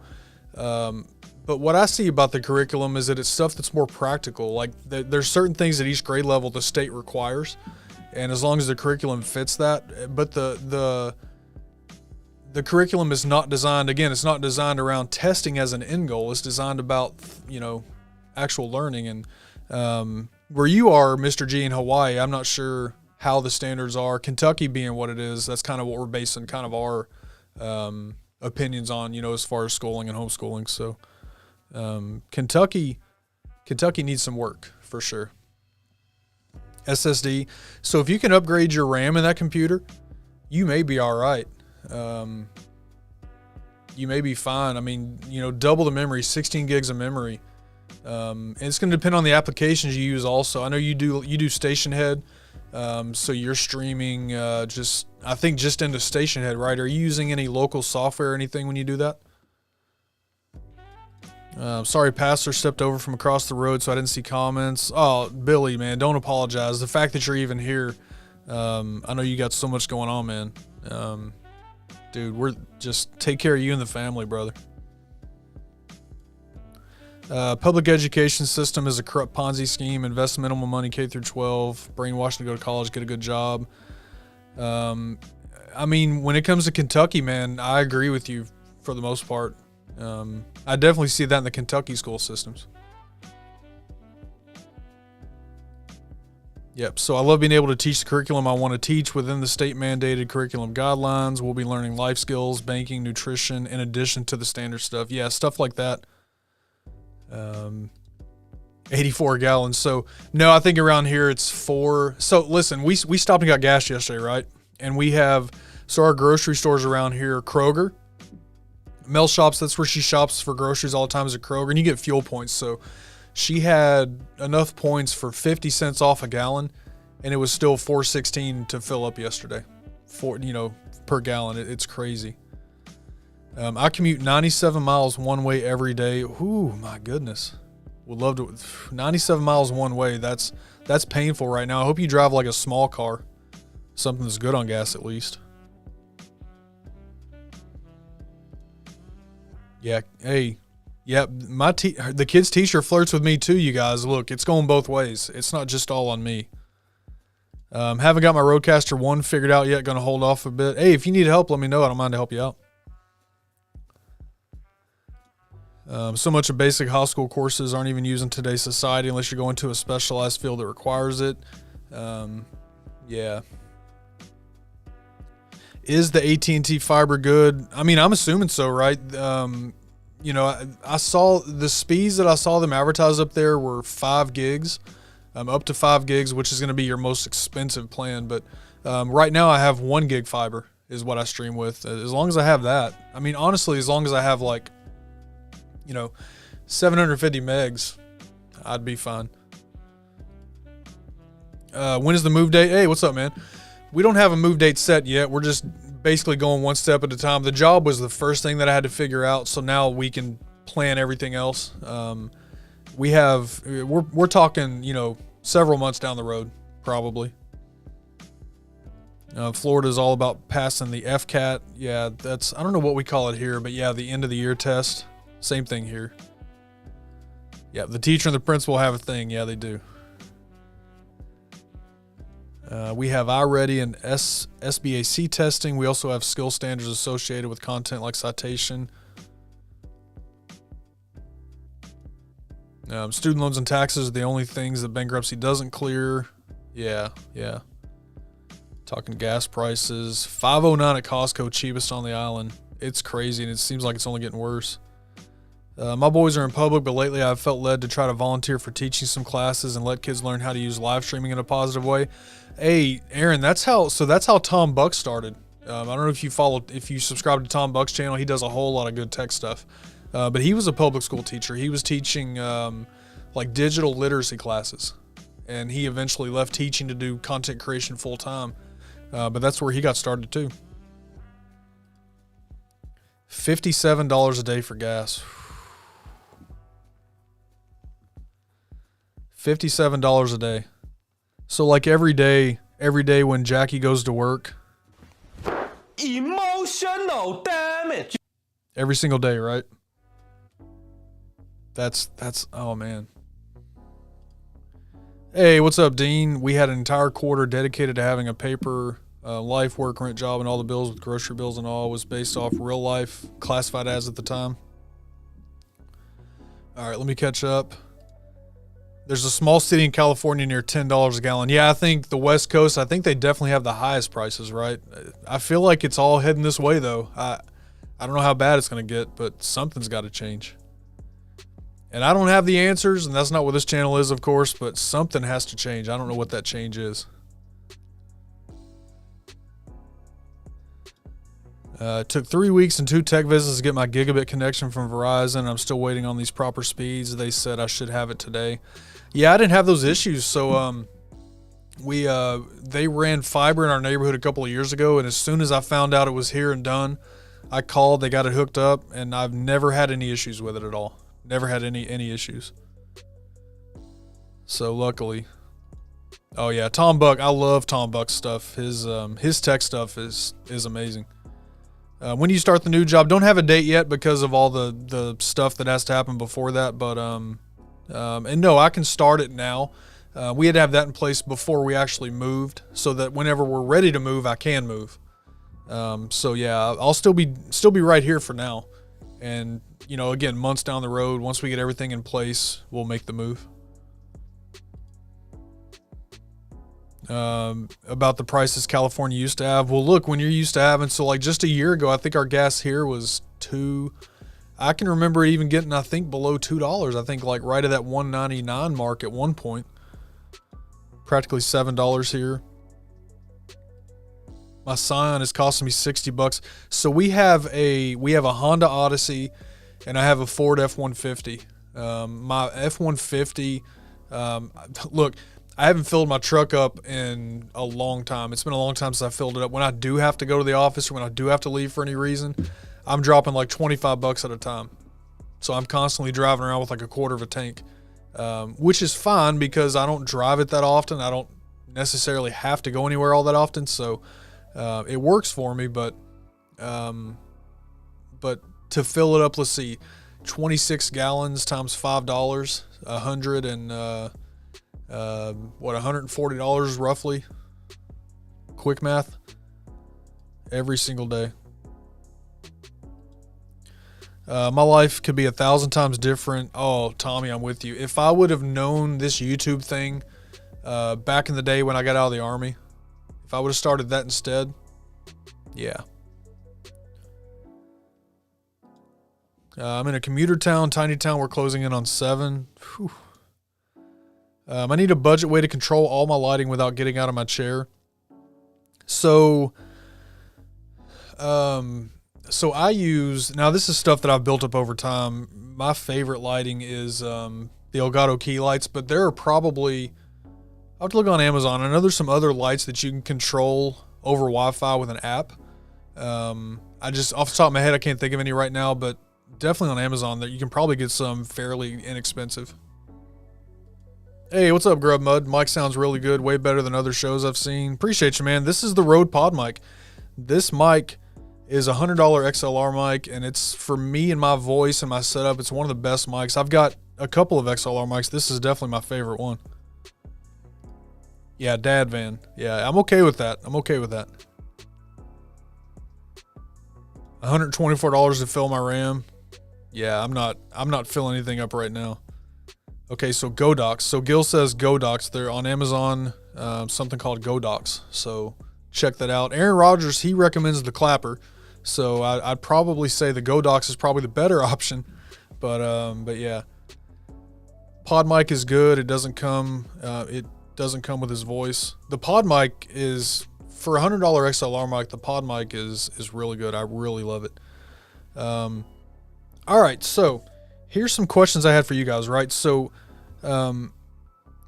but what I see about the curriculum is that it's stuff that's more practical. Like there's certain things at each grade level the state requires. And as long as the curriculum fits that, but the curriculum is not designed, again, it's not designed around testing as an end goal. It's designed about, actual learning. And, where you are, Mr. G, in Hawaii, I'm not sure how the standards are. Kentucky being what it is, that's kind of what we're basing kind of our opinions on, as far as schooling and homeschooling. So Kentucky needs some work for sure. SSD. So if you can upgrade your RAM in that computer, you may be all right. You may be fine. I mean, double the memory, 16 gigs of memory. And it's going to depend on the applications you use also. I know you do Station Head, so you're streaming just into Station Head, right? Are you using any local software or anything when you do that? Sorry, Pastor stepped over from across the road, so I didn't see comments. Oh, Billy, man, don't apologize. The fact that you're even here, I know you got so much going on, man. Dude, we're just take care of you and the family, brother. Public education system is a corrupt Ponzi scheme. Invest minimal money K through 12. Brainwash to go to college, get a good job. I mean, when it comes to Kentucky, man, I agree with you for the most part. I definitely see that in the Kentucky school systems. Yep. So I love being able to teach the curriculum I want to teach within the state mandated curriculum guidelines. We'll be learning life skills, banking, nutrition, in addition to the standard stuff. Yeah, stuff like that. 84 gallons. So no, I think around here it's 4. So listen, we stopped and got gas yesterday, right? And so our grocery stores around here, Kroger, Mel shops, that's where she shops for groceries all the time, is at Kroger, and you get fuel points. So she had enough points for 50 cents off a gallon, and it was still $4.16 to fill up yesterday per gallon. It's crazy. I commute 97 miles one way every day. Ooh, my goodness. Would love to. 97 miles one way. That's painful right now. I hope you drive like a small car. Something that's good on gas at least. Yeah. Hey. Yeah. The kid's teacher flirts with me too, you guys. Look, it's going both ways. It's not just all on me. Haven't got my Rodecaster 1 figured out yet. Going to hold off a bit. Hey, if you need help, let me know. I don't mind to help you out. So much of basic high school courses aren't even used in today's society unless you're going to a specialized field that requires it. Yeah. Is the AT&T fiber good? I mean, I'm assuming so, right? You know, I saw the speeds that I saw them advertise up there were 5 gigs, up to 5 gigs, which is going to be your most expensive plan. But right now I have 1 gig fiber is what I stream with. As long as I have that, I mean, honestly, as long as I have like, you know, 750 megs, I'd be fine. When is the move date? Hey, what's up, man? We don't have a move date set yet. We're just basically going one step at a time. The job was the first thing that I had to figure out, so now we can plan everything else. We're talking, you know, several months down the road, probably. Florida is all about passing the FCAT. Yeah, I don't know what we call it here, but yeah, the end of the year test. Same thing here. Yeah, the teacher and the principal have a thing. Yeah, they do. We have iReady and SBAC testing. We also have skill standards associated with content like citation. Student loans and taxes are the only things that bankruptcy doesn't clear. Yeah. Talking gas prices. $5.09 at Costco, cheapest on the island. It's crazy, and it seems like it's only getting worse. My boys are in public, but lately I've felt led to try to volunteer for teaching some classes and let kids learn how to use live streaming in a positive way. Hey, Aaron, that's how Tom Buck started. I don't know if you subscribe to Tom Buck's channel. He does a whole lot of good tech stuff. But he was a public school teacher. He was teaching like digital literacy classes, and he eventually left teaching to do content creation full time. But that's where he got started too. $57 a day for gas. $57 a day. So like every day when Jackie goes to work. Emotional damage. Every single day, right? That's oh man. Hey, what's up, Dean? We had an entire quarter dedicated to having a paper life, work, rent job, and all the bills with grocery bills and all was based off real life classified ads at the time. All right, let me catch up. There's a small city in California near $10 a gallon. Yeah, I think the West Coast, I think they definitely have the highest prices, right? I feel like it's all heading this way, though. I don't know how bad it's going to get, but something's got to change. And I don't have the answers, and that's not what this channel is, of course, but something has to change. I don't know what that change is. It took 3 weeks and 2 tech visits to get my gigabit connection from Verizon. I'm still waiting on these proper speeds. They said I should have it today. Yeah, I didn't have those issues. So they ran fiber in our neighborhood a couple of years ago, and as soon as I found out it was here and done, I called, they got it hooked up, and I've never had any issues with it at all. Never had any issues. So luckily. Oh yeah, Tom Buck. I love Tom Buck's stuff. His tech stuff is amazing. When do you start the new job? Don't have a date yet because of all the stuff that has to happen before that. But and no, I can start it now. We had to have that in place before we actually moved, so that whenever we're ready to move, I can move. So yeah, I'll still be right here for now. And you know, again, months down the road, once we get everything in place, we'll make the move. About the prices California used to have. Well, look, when you're used to having, so like just a year ago, I think our gas here was I can remember it even getting, I think, below $2. I think like right at that $1.99 mark at one point. Practically $7 here. My Scion is costing me $60. So we have a Honda Odyssey, and I have a Ford F-150. My F-150, look, I haven't filled my truck up in a long time. It's been a long time since I filled it up. When I do have to go to the office or when I do have to leave for any reason, I'm dropping like $25 at a time. So I'm constantly driving around with like a quarter of a tank, which is fine because I don't drive it that often. I don't necessarily have to go anywhere all that often. So it works for me, but to fill it up, let's see, 26 gallons times $5, $140 roughly. Quick math. Every single day. My life could be 1,000 times different. Oh, Tommy, I'm with you. If I would have known this YouTube thing back in the day when I got out of the Army, if I would have started that instead, Yeah. I'm in a commuter town, tiny town. We're closing in on 7. Whew. I need a budget way to control all my lighting without getting out of my chair. So I use, now this is stuff that I've built up over time. My favorite lighting is the Elgato key lights, but there are probably, I'll have to look on Amazon. I know there's some other lights that you can control over Wi-Fi with an app. I just, off the top of my head, I can't think of any right now, but definitely on Amazon that you can probably get some fairly inexpensive. Hey, what's up, Grub Mud? Mic sounds really good, way better than other shows I've seen. Appreciate you, man. This is the Rode Pod mic. This mic is a $100 XLR mic, and it's for me and my voice and my setup. It's one of the best mics. I've got a couple of XLR mics. This is definitely my favorite one. Yeah, dad van. Yeah, I'm okay with that. I'm okay with that. $124 to fill my RAM. Yeah, I'm not filling anything up right now. Okay, so Godox. So Gil says Godox. They're on Amazon, something called Godox. So check that out. Aaron Rodgers, he recommends the Clapper. So I'd probably say the Godox is probably the better option. But yeah. Pod mic is good. It doesn't come with his voice. The pod mic is, for a $100 XLR mic, the pod mic is really good. I really love it. All right, so here's some questions I had for you guys, right? So now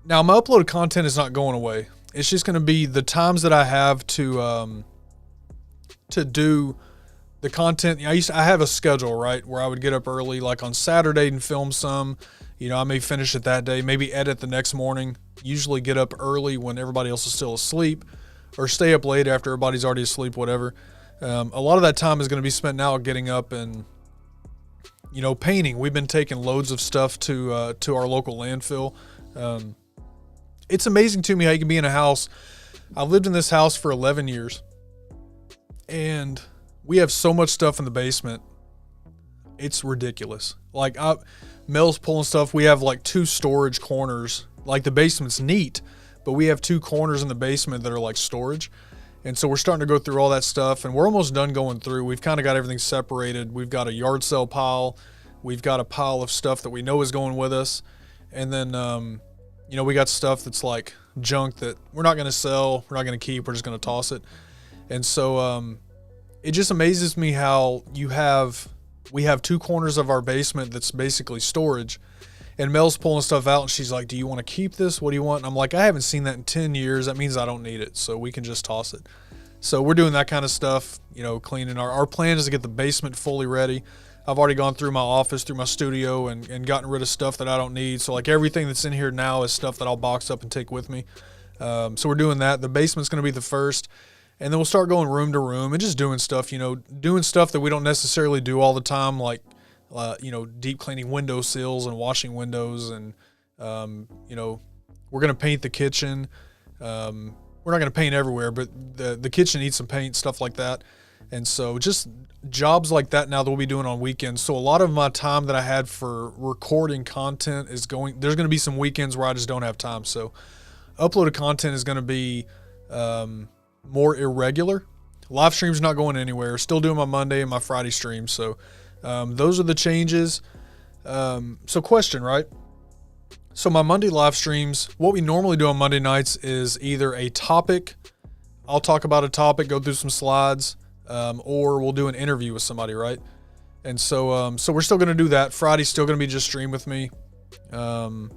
my uploaded content is not going away. It's just going to be the times that I have to do the content. I have a schedule, right, where I would get up early, like on Saturday, and film some. I may finish it that day, maybe edit the next morning. Usually get up early when everybody else is still asleep, or stay up late after everybody's already asleep, whatever. A lot of that time is going to be spent now getting up and painting. We've been taking loads of stuff to our local landfill. It's amazing to me how you can be in a house. I've lived in this house for 11 years, and we have so much stuff in the basement. It's ridiculous. Like, Mel's pulling stuff. We have like 2 storage corners. Like, the basement's neat, but we have 2 corners in the basement that are like storage. And so we're starting to go through all that stuff, and we're almost done going through. We've kind of got everything separated. We've got a yard sale pile. We've got a pile of stuff that we know is going with us. And then, we got stuff that's like junk that we're not going to sell. We're not going to keep. We're just going to toss it. And so it just amazes me how we have 2 corners of our basement that's basically storage. And Mel's pulling stuff out, and she's like, do you want to keep this? What do you want? And I'm like, I haven't seen that in 10 years. That means I don't need it, so we can just toss it. So we're doing that kind of stuff, cleaning. Our plan is to get the basement fully ready. I've already gone through my office, through my studio, and gotten rid of stuff that I don't need. So, like, everything that's in here now is stuff that I'll box up and take with me. So we're doing that. The basement's going to be the first. And then we'll start going room to room and just doing stuff, doing stuff that we don't necessarily do all the time, like, deep cleaning window sills and washing windows. And, we're going to paint the kitchen. We're not going to paint everywhere, but the kitchen needs some paint, stuff like that. And so just jobs like that now that we'll be doing on weekends. So a lot of my time that I had for recording content there's going to be some weekends where I just don't have time. So uploaded content is going to be more irregular. Live stream's not going anywhere. Still doing my Monday and my Friday streams. So those are the changes. So question, right? So my Monday live streams, what we normally do on Monday nights is either a topic. I'll talk about a topic, go through some slides, or we'll do an interview with somebody, right? And so we're still going to do that. Friday's still going to be just stream with me. And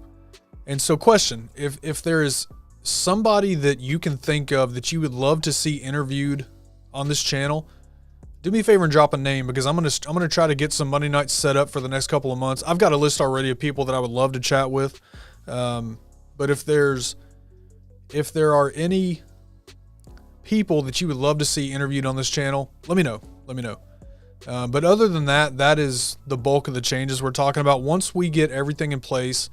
so question, if there is somebody that you can think of that you would love to see interviewed on this channel, do me a favor and drop a name, because I'm gonna try to get some Monday nights set up for the next couple of months. I've got a list already of people that I would love to chat with. But if there are any people that you would love to see interviewed on this channel, let me know. But other than that, that is the bulk of the changes we're talking about. Once we get everything in place,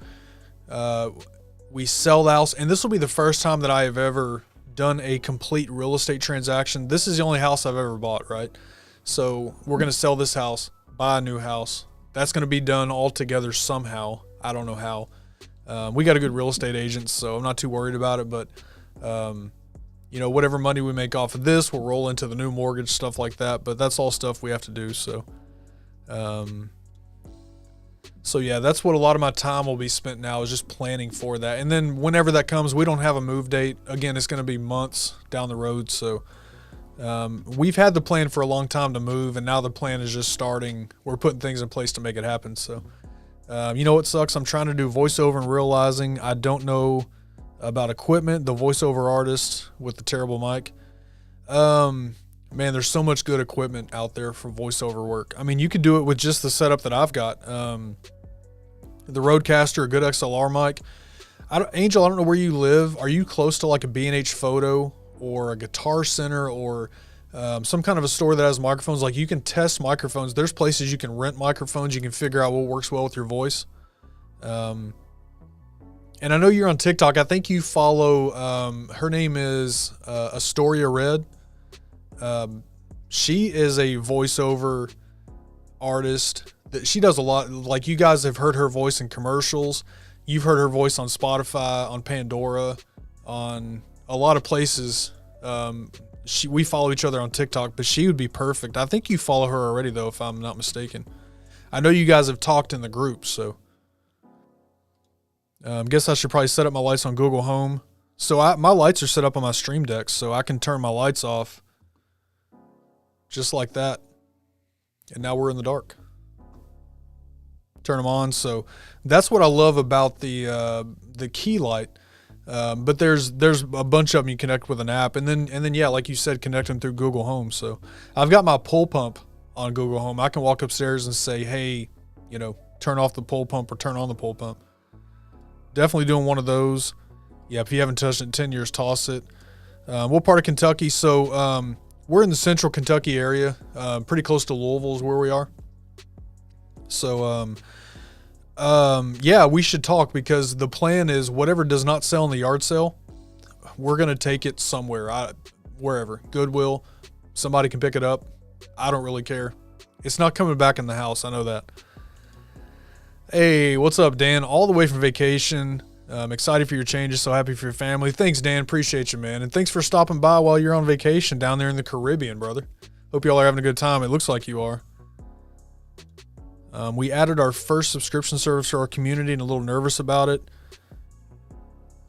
we sell the house, and this will be the first time that I have ever done a complete real estate transaction. This is the only house I've ever bought, right? So we're going to sell this house, buy a new house. That's going to be done all together somehow. I don't know how. We got a good real estate agent, so I'm not too worried about it. But whatever money we make off of this, we'll roll into the new mortgage, stuff like that. But that's all stuff we have to do. So, yeah, that's what a lot of my time will be spent now, is just planning for that. And then whenever that comes, we don't have a move date. Again, it's going to be months down the road. So we've had the plan for a long time to move, and now the plan is just starting. We're putting things in place to make it happen. So, what sucks? I'm trying to do voiceover and realizing I don't know about equipment, the voiceover artist with the terrible mic. Man, there's so much good equipment out there for voiceover work. I mean, you could do it with just the setup that I've got. The Rodecaster, a good XLR mic. Angel, I don't know where you live. Are you close to like a B&H Photo or a Guitar Center or some kind of a store that has microphones? Like, you can test microphones. There's places you can rent microphones. You can figure out what works well with your voice. And I know you're on TikTok. I think you follow, her name is Astoria Red. She is a voiceover artist. She does a lot. Like, you guys have heard her voice in commercials. You've heard her voice on Spotify, on Pandora, on a lot of places. We follow each other on TikTok, but she would be perfect. I think you follow her already, though, if I'm not mistaken. I know you guys have talked in the group, so guess I should probably set up my lights on Google Home. So my lights are set up on my Stream Deck, so I can turn my lights off just like that. And now we're in the dark. Turn them on. So that's what I love about the key light. But there's a bunch of them you connect with an app, and then yeah, like you said, connect them through Google Home. So I've got my pull pump on Google Home. I can walk upstairs and say, hey, turn off the pull pump or turn on the pull pump. Definitely doing one of those. Yeah, if you haven't touched it in 10 years, toss it. What part of Kentucky? So we're in the central Kentucky area, pretty close to Louisville is where we are. So yeah, we should talk, because the plan is whatever does not sell in the yard sale, we're going to take it somewhere, wherever. Goodwill, somebody can pick it up. I don't really care. It's not coming back in the house. I know that. Hey, what's up, Dan? All the way from vacation. I'm excited for your changes. So happy for your family. Thanks, Dan. Appreciate you, man. And thanks for stopping by while you're on vacation down there in the Caribbean, brother. Hope y'all are having a good time. It looks like you are. We added our first subscription service to our community and a little nervous about it.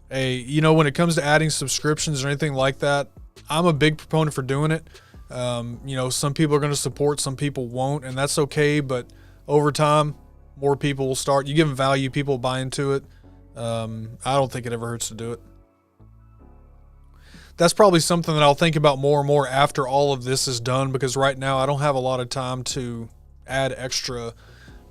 Hey, when it comes to adding subscriptions or anything like that, I'm a big proponent for doing it. Some people are going to support, some people won't, and that's okay. But over time, more people will start. You give them value, people buy into it. I don't think it ever hurts to do it. That's probably something that I'll think about more and more after all of this is done, because right now I don't have a lot of time to add extra,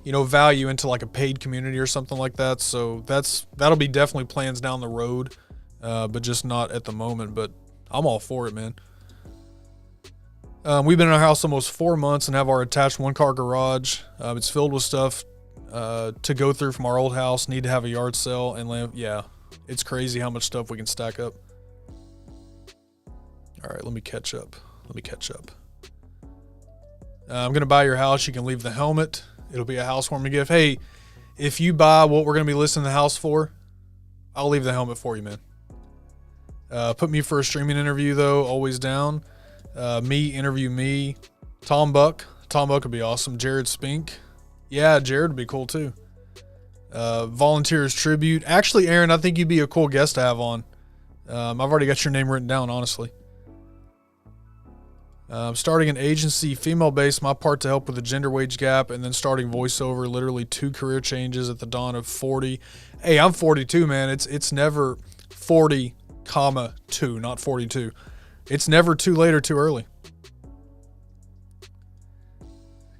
value into like a paid community or something like that. So that'll be definitely plans down the road, but just not at the moment. But I'm all for it, man. We've been in our house almost 4 months and have our attached 1-car garage. It's filled with stuff to go through from our old house. Need to have a yard sale and yeah, it's crazy how much stuff we can stack up. All right, let me catch up. I'm going to buy your house. You can leave the helmet. It'll be a housewarming gift. Hey, if you buy what we're going to be listing the house for, I'll leave the helmet for you, man. Put me for a streaming interview, though. Always down. Interview me. Tom Buck would be awesome. Jared Spink. Yeah, Jared would be cool, too. Volunteers Tribute. Actually, Aaron, I think you'd be a cool guest to have on. I've already got your name written down, honestly. Starting an agency, female-based, my part to help with the gender wage gap, and then starting voiceover, literally 2 career changes at the dawn of 40. Hey, I'm 42, man. It's never 40, 2, not 42. It's never too late or too early.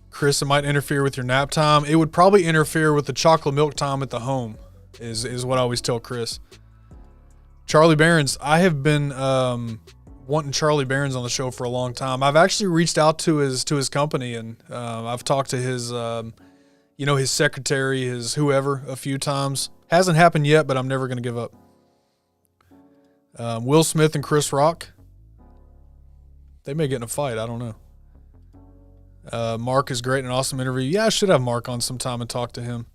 Chris, it might interfere with your nap time. It would probably interfere with the chocolate milk time at the home, is what I always tell Chris. Charlie Barons, I have been wanting Charlie Barons on the show for a long time. I've actually reached out to his company, and I've talked to his his secretary, his whoever, a few times. Hasn't happened yet, but I'm never going to give up. Will Smith and Chris Rock, they may get in a fight. I don't know. Mark is great and an awesome interview. Yeah, I should have Mark on sometime and talk to him.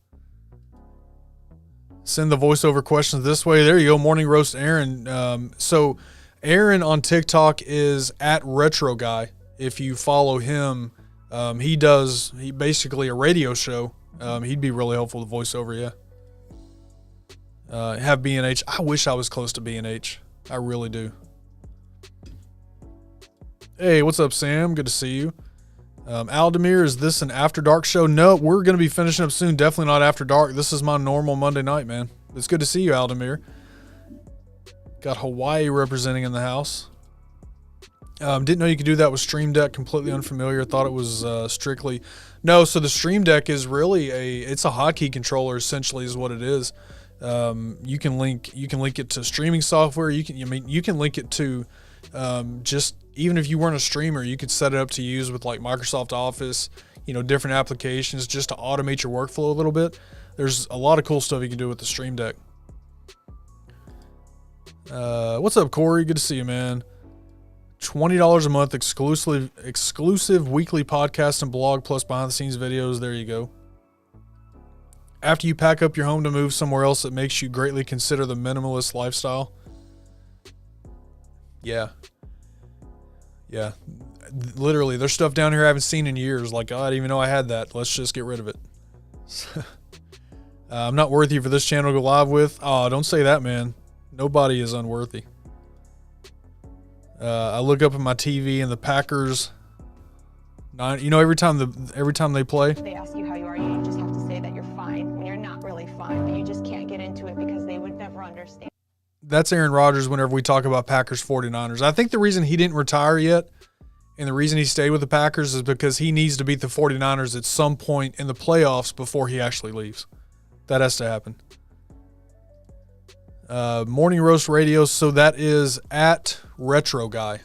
Send the voiceover questions this way. There you go. Morning Roast Aaron. So Aaron on TikTok is at Retro Guy. If you follow him, he basically a radio show. He'd be really helpful to voice over, yeah. Have B&H. I wish I was close to B&H. I really do. Hey, what's up, Sam? Good to see you. Aldemir, is this an After Dark show? No, we're going to be finishing up soon. Definitely not After Dark. This is my normal Monday night, man. It's good to see you, Aldemir. Got Hawaii representing in the house. Didn't know you could do that with Stream Deck. Completely unfamiliar. Thought it was strictly... No, so the Stream Deck is really it's a hotkey controller, essentially, is what it is. You can link it to streaming software. You can link it to just even if you weren't a streamer, you could set it up to use with like Microsoft Office, different applications just to automate your workflow a little bit. There's a lot of cool stuff you can do with the Stream Deck. What's up, Corey? Good to see you, man. $20 a month, exclusive weekly podcast and blog plus behind the scenes videos. There you go. After you pack up your home to move somewhere else, it makes you greatly consider the minimalist lifestyle. Yeah. Literally, there's stuff down here I haven't seen in years. Like, I didn't even know I had that. Let's just get rid of it. I'm not worthy for this channel to go live with. Oh, don't say that, man. Nobody is unworthy. I look up at my TV and the Packers. Every time they play. They ask you how you are, you just have to say that you're fine when you're not really fine, but you just can't get into it because they would never understand. That's Aaron Rodgers whenever we talk about Packers 49ers. I think the reason he didn't retire yet and the reason he stayed with the Packers is because he needs to beat the 49ers at some point in the playoffs before he actually leaves. That has to happen. Morning Roast Radio, so that is at Retro Guy.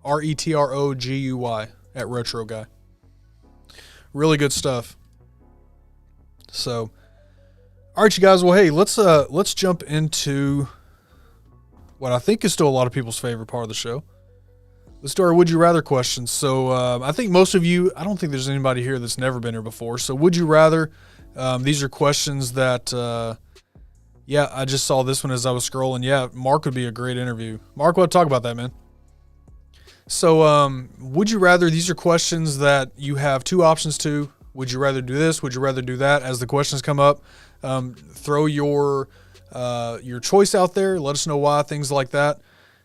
RETROGUY at Retro Guy. Really good stuff. So, all right, you guys. Well, hey, let's jump into what I think is still a lot of people's favorite part of the show. Let's do our Would You Rather questions. So, I think most of you, I don't think there's anybody here that's never been here before. So, Would You Rather? These are questions that, I just saw this one as I was scrolling. Yeah, Mark would be a great interview. Mark, what talk about that, man? So, would you rather, these are questions that you have two options to. Would you rather do this? Would you rather do that? As the questions come up, throw your choice out there. Let us know why, things like that.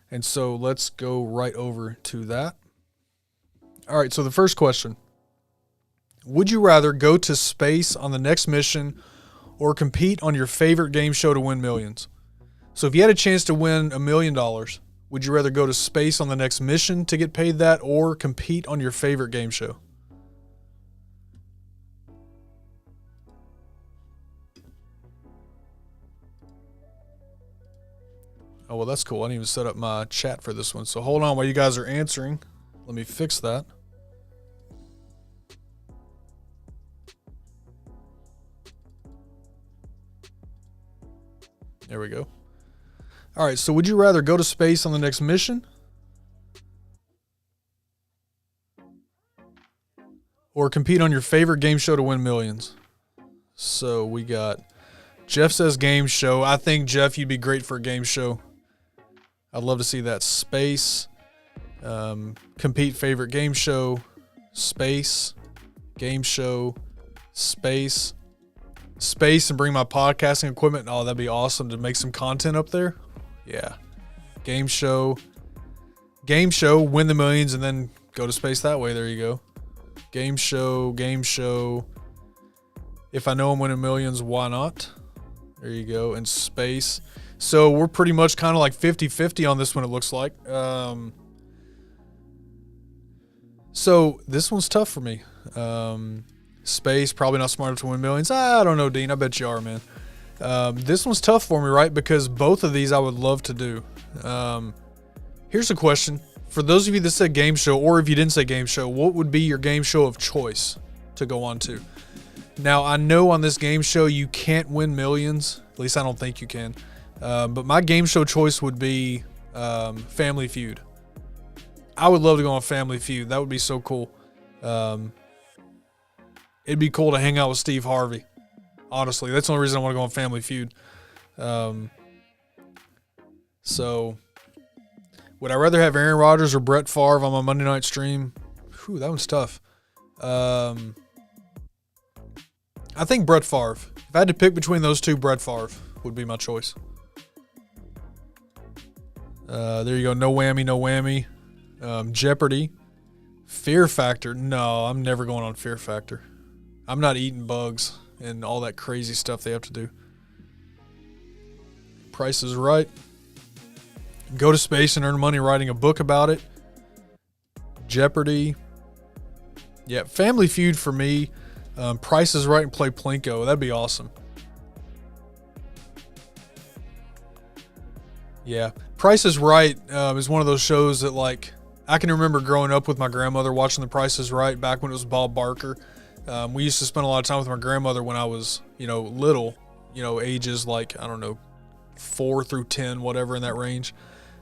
And so let's go right over to that. All right, so the first question. Would you rather go to space on the next mission or compete on your favorite game show to win millions? So if you had a chance to win $1 million, would you rather go to space on the next mission to get paid that or compete on your favorite game show? Oh, well, that's cool. I didn't even set up my chat for this one. So hold on while you guys are answering. Let me fix that. There we go. All right, so would you rather go to space on the next mission or compete on your favorite game show to win millions? So we got Jeff says game show. I think, Jeff, you'd be great for a game show. I'd love to see that. Space, compete favorite game show, space, game show, space, and bring my podcasting equipment. Oh, that'd be awesome to make some content up there. Yeah. Game show, win the millions, and then go to space that way. There you go. Game show. If I know I'm winning millions, why not? There you go. And space. So we're pretty much kind of like 50-50 on this one, it looks like. So this one's tough for me. Space, probably not smart enough to win millions. I don't know, Dean. I bet you are, man. This one's tough for me, right? Because both of these I would love to do. Here's a question. For those of you that said game show, or if you didn't say game show, what would be your game show of choice to go on to? Now, I know on this game show you can't win millions. At least I don't think you can. But my game show choice would be Family Feud. I would love to go on Family Feud. That would be so cool. It'd be cool to hang out with Steve Harvey. Honestly, that's the only reason I want to go on Family Feud. So Would I rather have Aaron Rodgers or Brett Favre on my Monday night stream? Whew, that one's tough. I think Brett Favre. If I had to pick between those two, Brett Favre would be my choice. There you go. No whammy, no whammy. Jeopardy. Fear Factor. No, I'm never going on Fear Factor. I'm not eating bugs and all that crazy stuff they have to do. Price is Right. Go to space and earn money writing a book about it. Jeopardy. Yeah, Family Feud for me. Price is Right and play Plinko. That'd be awesome. Yeah. Price is Right is one of those shows that, like, I can remember growing up with my grandmother watching The Price is Right back when it was Bob Barker. We used to spend a lot of time with my grandmother when I was, little, ages like, I don't know, 4 through 10, whatever in that range.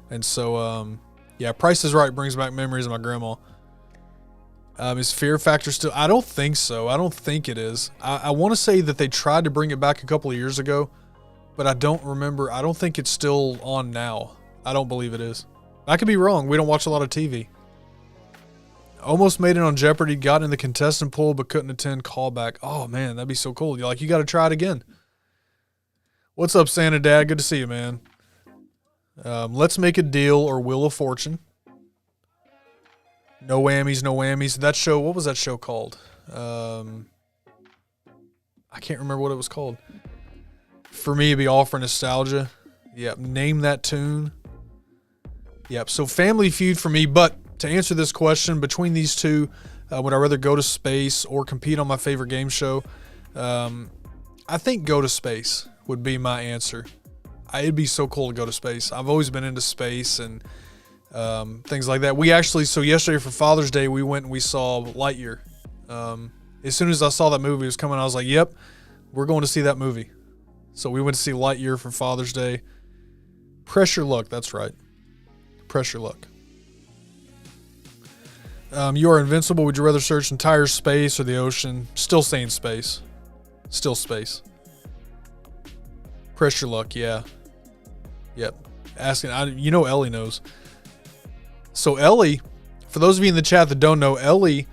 And so, Price is Right brings back memories of my grandma. Is Fear Factor still? I don't think so. I don't think it is. I want to say that they tried to bring it back a couple of years ago, but I don't remember. I don't think it's still on now. I don't believe it is. I could be wrong. We don't watch a lot of TV. Almost made it on Jeopardy, got in the contestant pool, but couldn't attend callback. Oh, man, that'd be so cool. You got to try it again. What's up, Santa Dad? Good to see you, man. Let's Make a Deal or Wheel of Fortune. No whammies, no whammies. That show, what was that show called? I can't remember what it was called. For me, it'd be All for Nostalgia. Yep, Name That Tune. Yep, so Family Feud for me. But to answer this question, between these two, would I rather go to space or compete on my favorite game show? I think go to space would be my answer. It'd be so cool to go to space. I've always been into space and things like that. So yesterday for Father's Day, we went and we saw Lightyear. As soon as I saw that movie was coming, I was like, yep, we're going to see that movie. So we went to see Lightyear for Father's Day. Press Your Luck, that's right. Press Your Luck. You are invincible. Would you rather search entire space or the ocean? Still saying space. Still space. Press Your Luck, yeah. Yep. Asking, Ellie knows. So Ellie, for those of you in the chat that don't know, Ellie,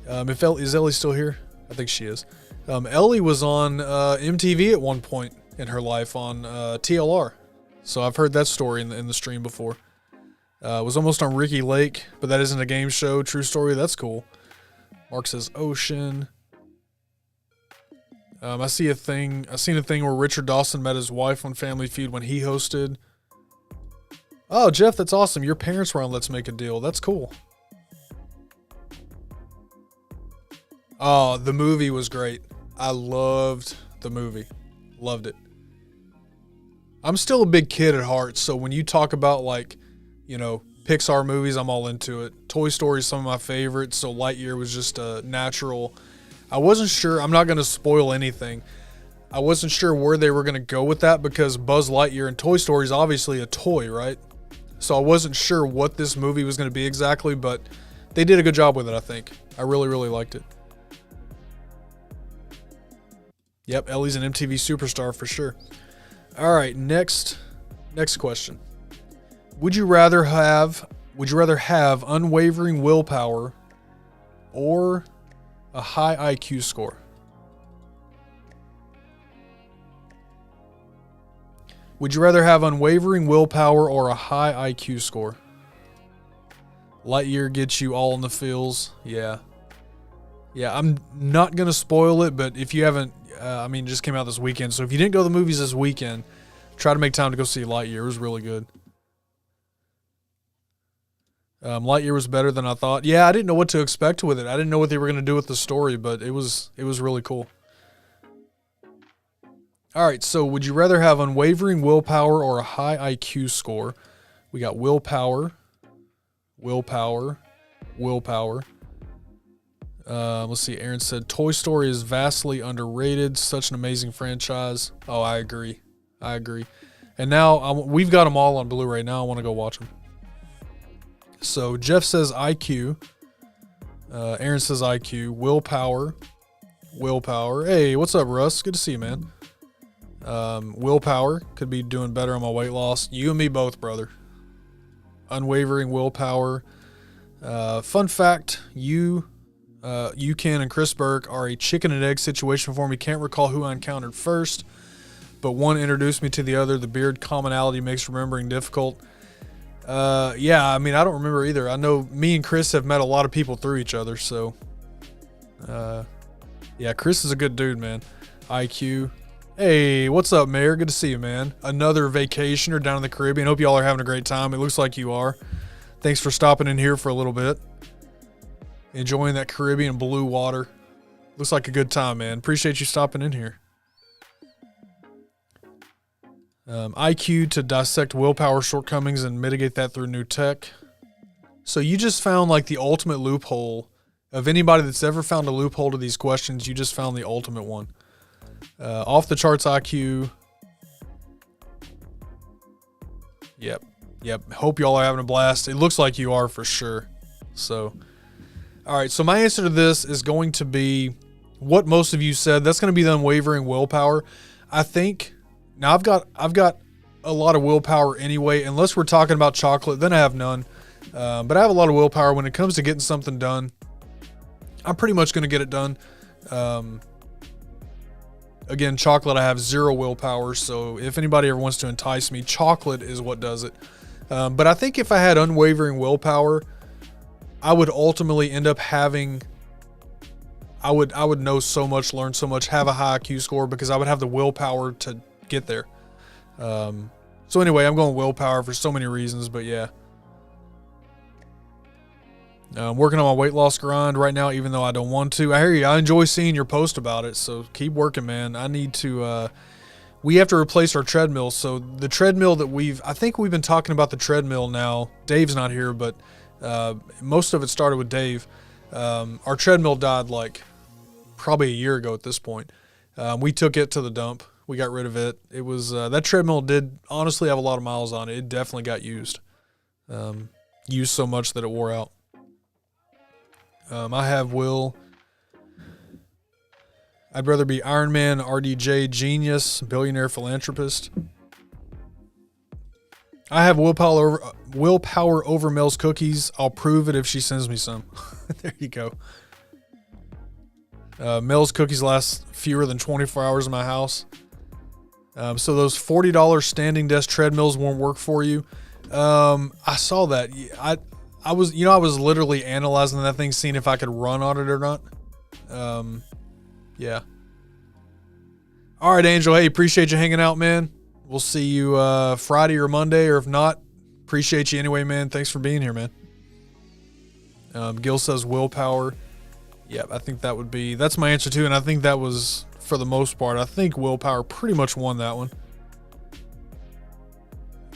is Ellie still here? I think she is. Ellie was on MTV at one point in her life on TLR. So I've heard that story in the stream before. Was almost on Ricky Lake, but that isn't a game show. True story. That's cool. Mark says ocean. I seen a thing where Richard Dawson met his wife on Family Feud when he hosted. Oh, Jeff, that's awesome. Your parents were on Let's Make a Deal. That's cool. Oh, the movie was great. I loved the movie. Loved it. I'm still a big kid at heart, so when you talk about Pixar movies, I'm all into it. Toy Story is some of my favorites, so Lightyear was just a natural. I wasn't sure. I'm not going to spoil anything. I wasn't sure where they were going to go with that because Buzz Lightyear and Toy Story is obviously a toy, right? So I wasn't sure what this movie was going to be exactly, but they did a good job with it, I think. I really, really liked it. Yep, Ellie's an MTV superstar for sure. All right, next question. Would you rather have unwavering willpower or a high IQ score? Would you rather have unwavering willpower or a high IQ score? Lightyear gets you all in the feels. Yeah. Yeah, I'm not going to spoil it, but if you haven't, it just came out this weekend. So if you didn't go to the movies this weekend, try to make time to go see Lightyear. It was really good. Lightyear was better than I thought. Yeah, I didn't know what to expect with it. I didn't know what they were going to do with the story, but it was really cool. All right, so would you rather have unwavering willpower or a high IQ score? We got willpower. Let's see. Aaron said Toy Story is vastly underrated. Such an amazing franchise. Oh, I agree. And now we've got them all on Blu-ray. Now I want to go watch them. So Jeff says IQ. Aaron says IQ. Willpower. Hey, what's up, Russ? Good to see you, man. Willpower. Could be doing better on my weight loss. You and me both, brother. unwavering willpower. Fun fact, you Ken and Chris Burke are a chicken and egg situation for me. Can't recall who I encountered first, but one introduced me to the other. The beard commonality makes remembering difficult. Yeah, I mean, I don't remember either. I know me and Chris have met a lot of people through each other, so yeah, Chris is a good dude, man. IQ. Hey, what's up, Mayor? Good to see you, man. Another vacationer down in the Caribbean. Hope y'all are having a great time. It looks like you are. Thanks for stopping in here for a little bit. Enjoying that Caribbean blue water. Looks like a good time, man. Appreciate you stopping in here. IQ to dissect willpower shortcomings and mitigate that through new tech. So you just found like the ultimate loophole. Of anybody that's ever found a loophole to these questions, you just found the ultimate one. Off the charts IQ. Yep. Hope y'all are having a blast. It looks like you are for sure. So, all right. So my answer to this is going to be what most of you said. That's going to be the unwavering willpower. I think now I've got a lot of willpower anyway. Unless we're talking about chocolate, then I have none. But I have a lot of willpower when it comes to getting something done. I'm pretty much going to get it done. Again, chocolate, I have zero willpower. So if anybody ever wants to entice me, chocolate is what does it. But I think if I had unwavering willpower, I would ultimately end up having, I would know so much, learn so much, have a high IQ score because I would have the willpower to get there. So anyway, I'm going willpower for so many reasons, but yeah. I'm working on my weight loss grind right now, even though I don't want to. I hear you. I enjoy seeing your post about it, so keep working, man. I need to, we have to replace our treadmill. So the treadmill that I think we've been talking about the treadmill now. Dave's not here, but most of it started with Dave. Our treadmill died like probably a year ago at this point. We took it to the dump. We got rid of it. It was, that treadmill did honestly have a lot of miles on it. It definitely got used. Used so much that it wore out. I have Will. I'd rather be Iron Man, RDJ, genius, billionaire philanthropist. I have willpower over Mel's cookies. I'll prove it if she sends me some. There you go. Mel's cookies last fewer than 24 hours in my house. So those $40 standing desk treadmills won't work for you. I saw that. I was literally analyzing that thing, seeing if I could run on it or not. Yeah. All right, Angel. Hey, appreciate you hanging out, man. We'll see you Friday or Monday, or if not, appreciate you anyway, man. Thanks for being here, man. Gil says willpower. Yeah, I think that's my answer too, and I think that was, for the most part, I think willpower pretty much won that one.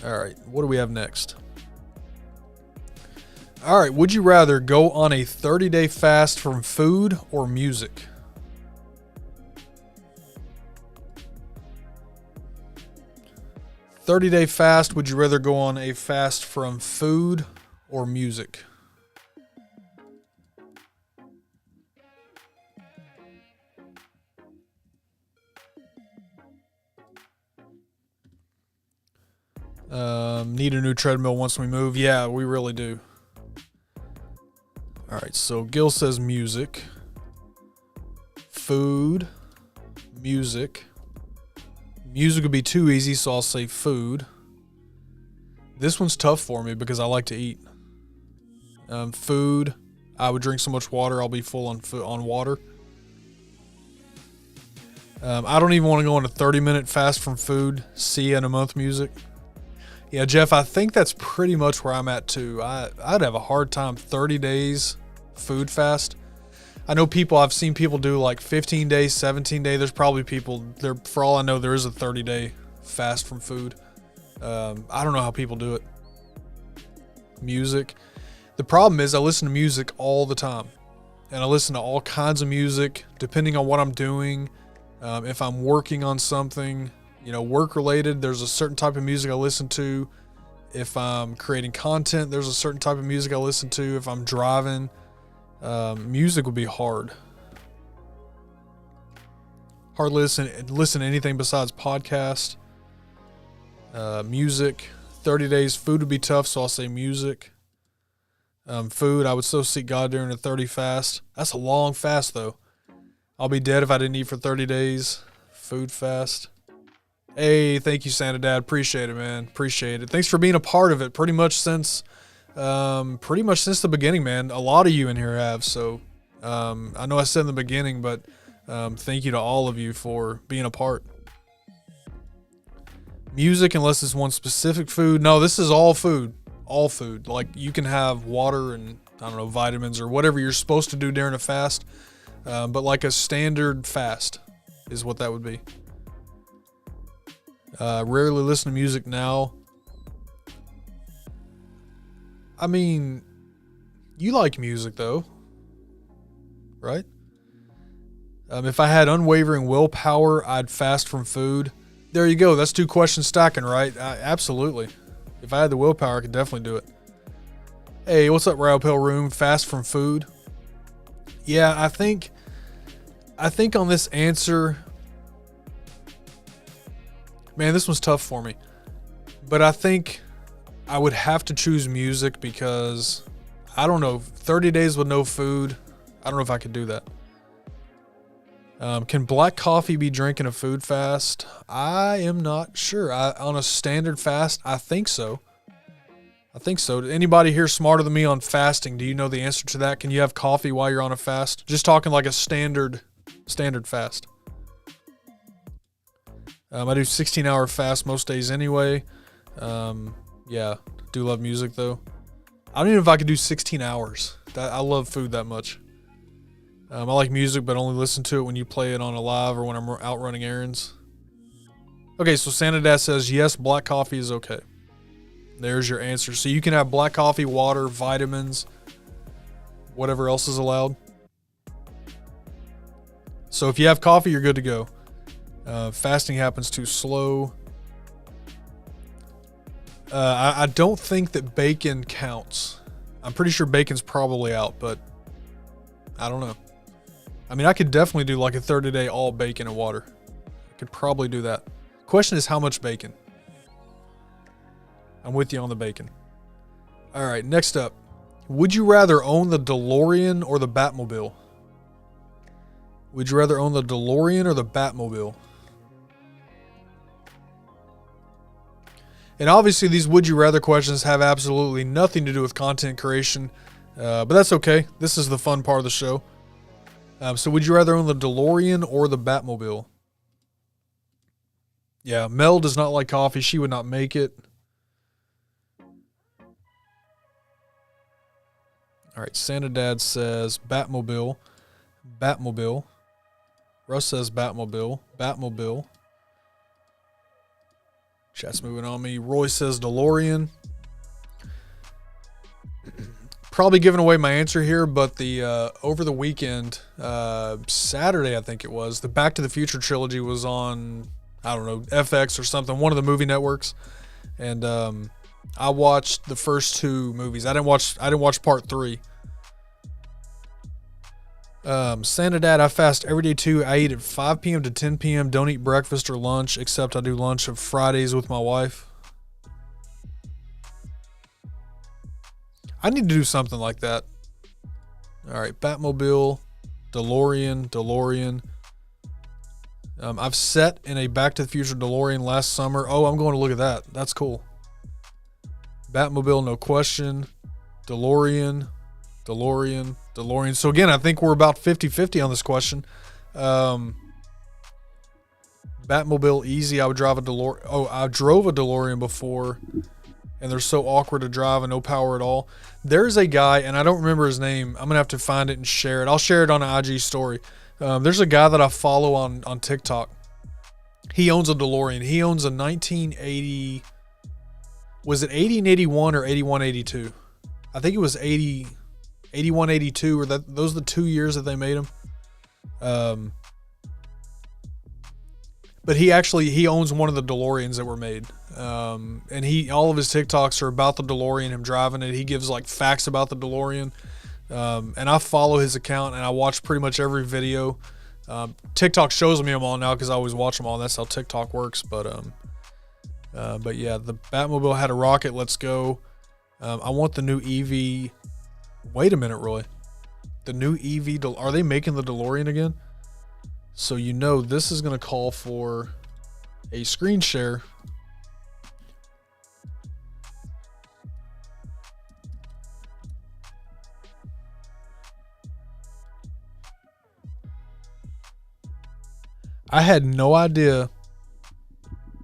All right, what do we have next? All right, would you rather go on a 30-day fast from food or music? $30-day fast, would you rather go on a fast from food or music? Need a new treadmill once we move. Yeah, we really do. All right, so Gil says music. Food. Music. Music would be too easy, so I'll say food. This one's tough for me because I like to eat. Food. I would drink so much water, I'll be full on water. I don't even want to go on a 30-minute fast from food. See you in a month music. Yeah, Jeff, I think that's pretty much where I'm at too. I'd have a hard time 30 days food fast. I know I've seen people do like 15 days, 17 days. There's probably people there, for all I know, there is a 30-day fast from food. I don't know how people do it. Music. The problem is I listen to music all the time, and I listen to all kinds of music depending on what I'm doing. If I'm working on something, work related, there's a certain type of music I listen to. If I'm creating content, there's a certain type of music I listen to. If I'm driving, music would be hard. Hard to listen to anything besides podcast. Music, 30 days, food would be tough, so I'll say music. Food, I would still seek God during a 30 fast. That's a long fast, though. I'll be dead if I didn't eat for 30 days. Food fast. Hey, thank you, Santa Dad. Appreciate it, man. Appreciate it. Thanks for being a part of it pretty much since the beginning, man. A lot of you in here have, so I know I said in the beginning, but thank you to all of you for being a part. Music, unless it's one specific food. No, this is all food. All food. Like, you can have water and, I don't know, vitamins or whatever you're supposed to do during a fast. But like a standard fast is what that would be. Rarely listen to music now. I mean, you like music though, right? If I had unwavering willpower, I'd fast from food. There you go. That's 2 questions stacking, right? Absolutely. If I had the willpower, I could definitely do it. Hey, what's up, Royal Pale Room? Fast from food. Yeah, I think on this answer, man, this one's tough for me. But I think I would have to choose music because, I don't know, 30 days with no food, I don't know if I could do that. Can black coffee be drinking a food fast? I am not sure. On a standard fast, I think so. Anybody here smarter than me on fasting? Do you know the answer to that? Can you have coffee while you're on a fast? Just talking like a standard fast. I do 16-hour fast most days anyway. Yeah, do love music though. I don't even know if I could do 16 hours. I love food that much. I like music, but only listen to it when you play it on a live or when I'm out running errands. Okay, so Santa Dad says yes, black coffee is okay. There's your answer. So you can have black coffee, water, vitamins, whatever else is allowed. So if you have coffee, you're good to go. Fasting happens too slow. I don't think that bacon counts. I'm pretty sure bacon's probably out, but I don't know. I mean, I could definitely do like a 30-day all bacon and water. I could probably do that. Question is how much bacon? I'm with you on the bacon. All right, next up. Would you rather own the DeLorean or the Batmobile? Would you rather own the DeLorean or the Batmobile? And obviously these would you rather questions have absolutely nothing to do with content creation, but that's okay. This is the fun part of the show. So would you rather own the DeLorean or the Batmobile? Yeah, Mel does not like coffee. She would not make it. All right, Santa Dad says Batmobile. Batmobile. Russ says Batmobile. Batmobile. Chat's moving on me. Roy says DeLorean. Probably giving away my answer here, but the over the weekend, Saturday I think it was, the Back to the Future trilogy was on, I don't know, FX or something, one of the movie networks, and I watched the first 2 movies. I didn't watch part 3. Santa Dad, I fast every day too. I eat at 5 p.m. to 10 p.m. Don't eat breakfast or lunch, except I do lunch of Fridays with my wife. I need to do something like that. All right, Batmobile, DeLorean. I've sat in a Back to the Future DeLorean last summer. Oh, I'm going to look at that. That's cool. Batmobile, no question. DeLorean. So again, I think we're about 50-50 on this question. Batmobile, easy. I would drive a DeLorean. Oh, I drove a DeLorean before, and they're so awkward to drive and no power at all. There's a guy, and I don't remember his name. I'm going to have to find it and share it. I'll share it on an IG story. There's a guy that I follow on TikTok. He owns a DeLorean. He owns a 1980. Was it 80 and 81 or 81, 82? I think it was 80, 81, 82, or those are the 2 years that they made them. But he owns one of the DeLoreans that were made. And all of his TikToks are about the DeLorean, him driving it. He gives like facts about the DeLorean. And I follow his account and I watch pretty much every video. TikTok shows me them all now because I always watch them all. That's how TikTok works. But But yeah, the Batmobile had a rocket. Let's go. I want the new EV. Wait a minute, Roy. The new EV. Are they making the DeLorean again? So you know this is going to call for a screen share. I had no idea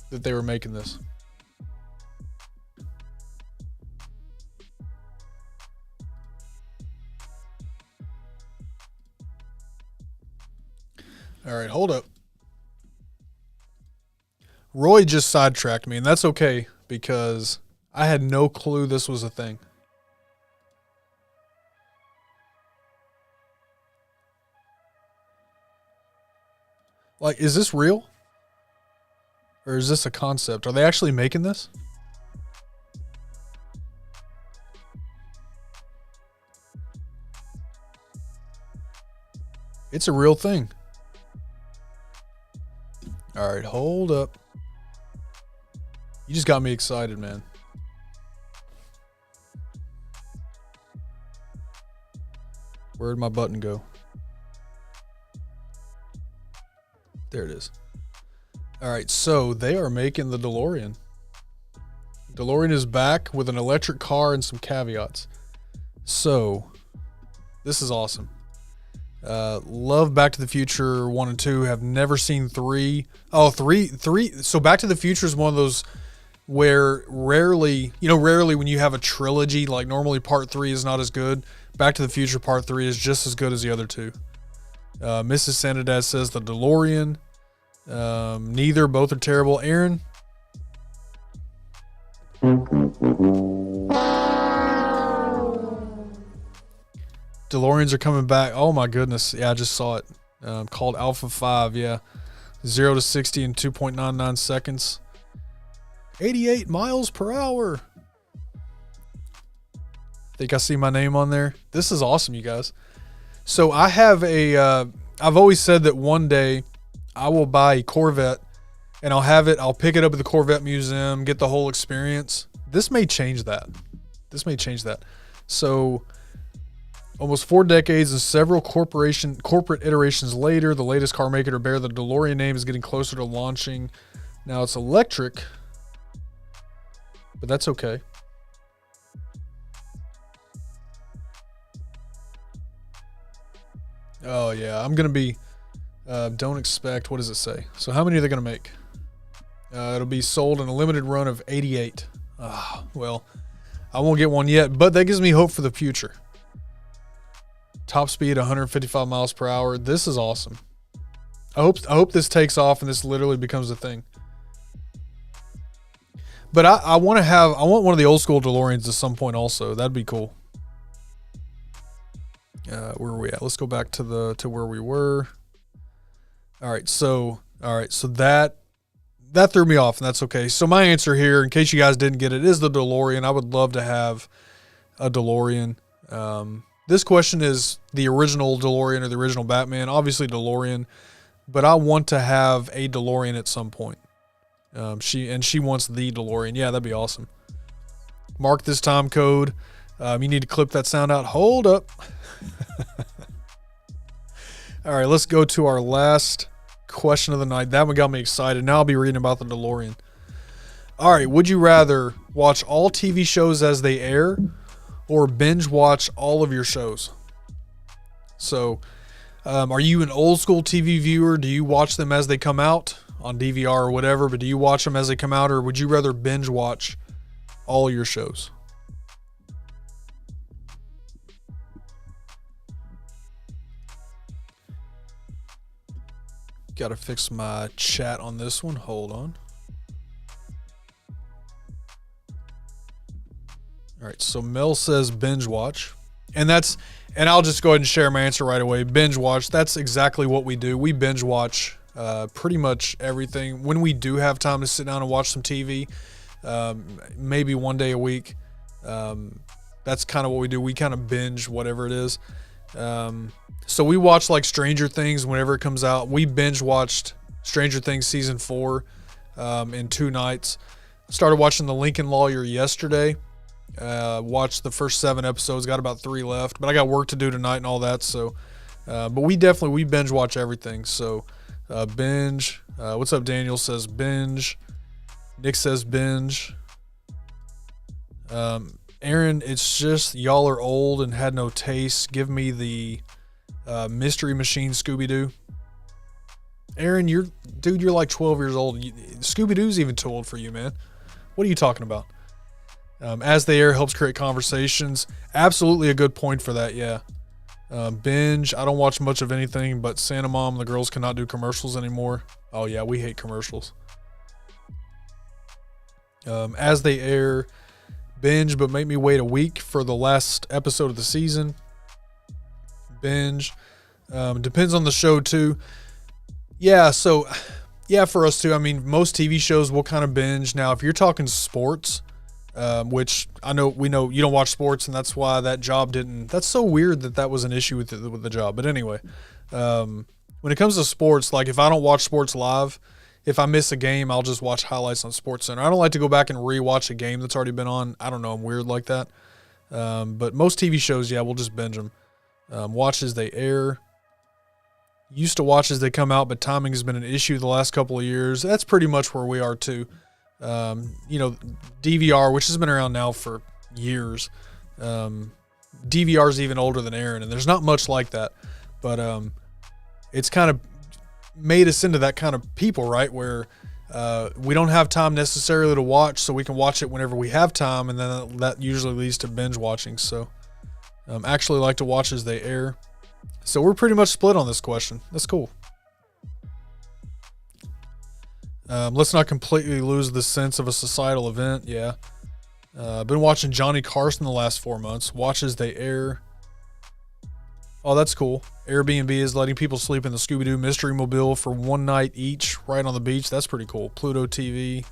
that they were making this. All right, hold up. Roy just sidetracked me, and that's okay because I had no clue this was a thing. Like, is this real? Or is this a concept? Are they actually making this? It's a real thing. All right, hold up. You just got me excited, man. Where'd my button go? There it is. All right, so they are making the DeLorean. DeLorean is back with an electric car and some caveats. So, this is awesome. Love Back to the Future 1 and 2. Have never seen 3. Oh, 3. So Back to the Future is one of those where rarely when you have a trilogy, like normally part 3 is not as good. Back to the Future part 3 is just as good as the other two. Mrs. Sanadad says the DeLorean. Neither, both are terrible. Aaron? DeLoreans are coming back. Oh my goodness. Yeah, I just saw it. Called Alpha 5. Yeah. 0 to 60 in 2.99 seconds. 88 miles per hour. Think I see my name on there. This is awesome, you guys. So I have I've always said that one day I will buy a Corvette and I'll pick it up at the Corvette Museum, get the whole experience. This may change that. So almost 4 decades and several corporate iterations later, the latest car maker to bear the DeLorean name is getting closer to launching. Now it's electric, but that's okay. Oh yeah, I'm gonna be. Don't expect. What does it say? So how many are they gonna make? It'll be sold in a limited run of 88. Well, I won't get one yet, but that gives me hope for the future. Top speed 155 miles per hour. This is awesome. I hope this takes off and this literally becomes a thing. But I want one of the old school DeLoreans at some point also. That'd be cool. Where are we at? Let's go back to where we were. All right, so that threw me off, and that's okay. So my answer here, in case you guys didn't get it, is the DeLorean. I would love to have a DeLorean. This question is the original DeLorean or the original Batman. Obviously DeLorean, but I want to have a DeLorean at some point. She wants the DeLorean. Yeah, that'd be awesome. Mark this time code. You need to clip that sound out. Hold up. All right, let's go to our last question of the night. That one got me excited. Now I'll be reading about the DeLorean. All right, would you rather watch all TV shows as they air or binge watch all of your shows? So, are you an old school TV viewer? Do you watch them as they come out on DVR or whatever, but do you watch them as they come out, or would you rather binge watch all your shows? Got to fix my chat on this one. Hold on. All right, so Mel says binge watch. And I'll just go ahead and share my answer right away. Binge watch, that's exactly what we do. We binge watch pretty much everything. When we do have time to sit down and watch some TV, maybe one day a week, that's kind of what we do. We kind of binge whatever it is. So we watch like Stranger Things whenever it comes out. We binge watched Stranger Things season 4 in 2 nights. Started watching The Lincoln Lawyer yesterday. Watched the first 7 episodes. Got about 3 left, but I got work to do tonight and all that. So, but we binge watch everything. So, binge. What's up? Daniel says binge. Nick says binge. Aaron, it's just y'all are old and had no taste. Give me the Mystery Machine Scooby-Doo. Aaron, you're like 12 years old. Scooby-Doo's even too old for you, man. What are you talking about? As They Air helps create conversations. Absolutely a good point for that, yeah. Binge. I don't watch much of anything but Santa Mom. The girls cannot do commercials anymore. Oh, yeah, we hate commercials. As They Air. Binge, but make me wait a week for the last episode of the season. Binge. Depends on the show, too. Yeah, so, yeah, for us, too. I mean, most TV shows will kind of binge. Now, if you're talking sports, which we know you don't watch sports, and that's why that job didn't. That's so weird that was an issue with the job. But anyway, when it comes to sports, like if I don't watch sports live, if I miss a game, I'll just watch highlights on SportsCenter. I don't like to go back and rewatch a game that's already been on. I don't know. I'm weird like that. But most TV shows, yeah, we'll just binge them. Watch as they air. Used to watch as they come out, but timing has been an issue the last couple of years. That's pretty much where we are too. DVR, which has been around now for years. DVR is even older than Aaron, and there's not much like that. But it's kind of made us into that kind of people, right? Where we don't have time necessarily to watch, so we can watch it whenever we have time, and then that usually leads to binge watching. So actually like to watch as they air. So we're pretty much split on this question. That's cool. Let's not completely lose the sense of a societal event. Yeah. Been watching Johnny Carson the last 4 months. Watch as they air. Oh, that's cool. Airbnb is letting people sleep in the Scooby-Doo Mystery Mobile for 1 night each right on the beach. That's pretty cool. Pluto TV.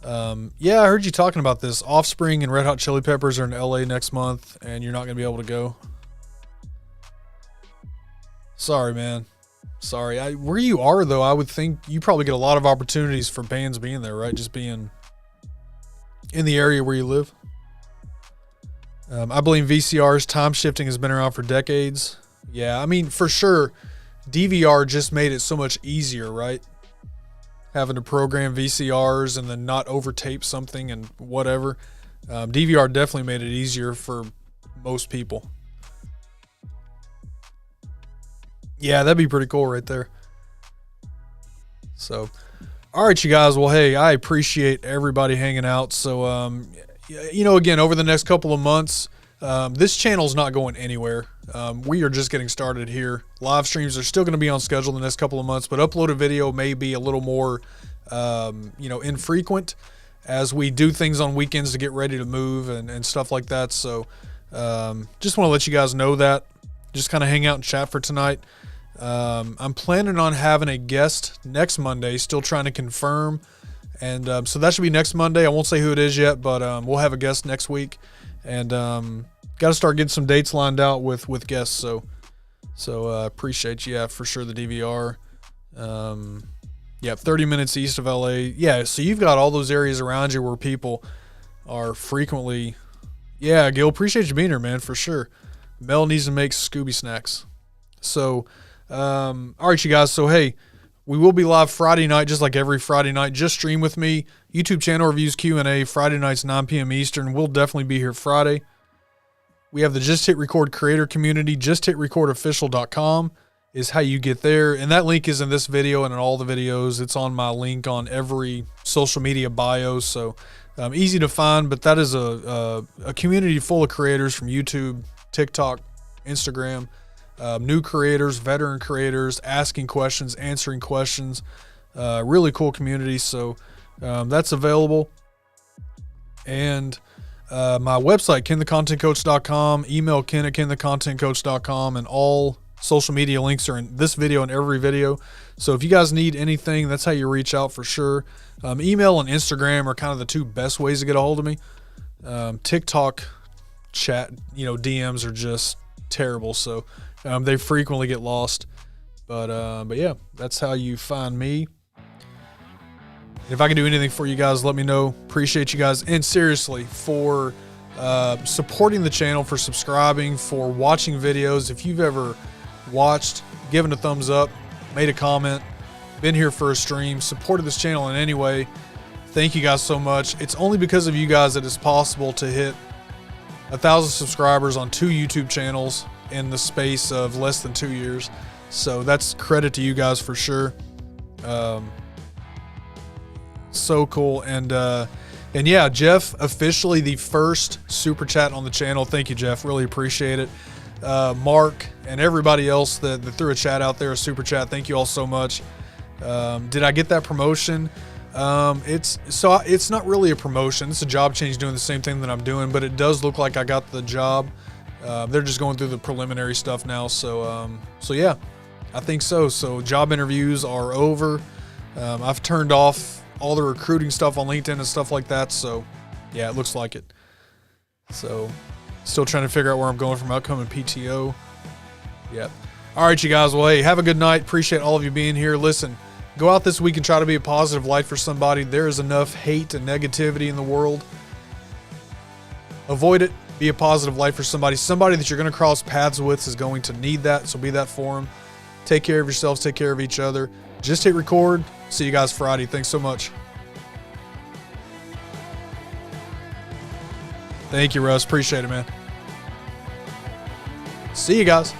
Yeah, I heard you talking about this. Offspring and Red Hot Chili Peppers are in LA next month, and you're not going to be able to go. Sorry, man. Sorry. Where you are, though, I would think you probably get a lot of opportunities for bands being there, right? Just being in the area where you live. I blame VCRs. Time shifting has been around for decades. Yeah, I mean, for sure, DVR just made it so much easier, right? Having to program VCRs and then not overtape something and whatever. DVR definitely made it easier for most people. Yeah, that'd be pretty cool right there. So, all right, you guys. Well, hey, I appreciate everybody hanging out. So, again, over the next couple of months, this channel's not going anywhere. We are just getting started here. Live streams are still going to be on schedule the next couple of months, but uploaded video may be a little more, infrequent as we do things on weekends to get ready to move and stuff like that. So, just want to let you guys know that. Just kind of hang out and chat for tonight. I'm planning on having a guest next Monday, still trying to confirm. And so that should be next Monday. I won't say who it is yet, but we'll have a guest next week. And got to start getting some dates lined out with guests. So appreciate you. Yeah, for sure, the DVR. 30 minutes east of LA. Yeah, so you've got all those areas around you where people are frequently. Yeah, Gil, appreciate you being here, man, for sure. Mel needs to make Scooby snacks. So, all right, you guys. So, hey, we will be live Friday night, just like every Friday night. Just stream with me. YouTube channel reviews, Q&A, Friday nights, 9 p.m. Eastern. We'll definitely be here Friday. We have the Just Hit Record creator community. JustHitRecordOfficial.com is how you get there. And that link is in this video and in all the videos. It's on my link on every social media bio. So, easy to find, but that is a community full of creators from YouTube, TikTok, Instagram, new creators, veteran creators, asking questions, answering questions. Really cool community. So that's available. And my website, KenTheContentCoach.com, email Ken at KenTheContentCoach.com, and all social media links are in this video and every video. So if you guys need anything, that's how you reach out for sure. Email and Instagram are kind of the two best ways to get a hold of me. TikTok chat, DMs are just terrible. So they frequently get lost. But yeah, that's how you find me. If I can do anything for you guys, let me know. Appreciate you guys. And seriously, for supporting the channel, for subscribing, for watching videos. If you've ever watched, given a thumbs up, made a comment, been here for a stream, supported this channel in any way, thank you guys so much. It's only because of you guys that it's possible to hit 1,000 subscribers on 2 YouTube channels in the space of less than 2 years. So that's credit to you guys for sure. So cool. And yeah, Jeff, officially the first super chat on the channel. Thank you, Jeff. Really appreciate it. Mark and everybody else that threw a chat out there, a super chat. Thank you all so much. Did I get that promotion? It's not really a promotion. It's a job change doing the same thing that I'm doing, but it does look like I got the job. They're just going through the preliminary stuff now. So yeah, I think so. So job interviews are over. I've turned off all the recruiting stuff on LinkedIn and stuff like that. So yeah, it looks like it. So still trying to figure out where I'm going from upcoming PTO. Yep. All right, you guys. Well, hey, have a good night. Appreciate all of you being here. Listen, go out this week and try to be a positive light for somebody. There is enough hate and negativity in the world. Avoid it. Be a positive light for somebody. Somebody that you're going to cross paths with is going to need that. So be that for them. Take care of yourselves. Take care of each other. Just hit record. See you guys Friday. Thanks so much. Thank you, Russ. Appreciate it, man. See you guys.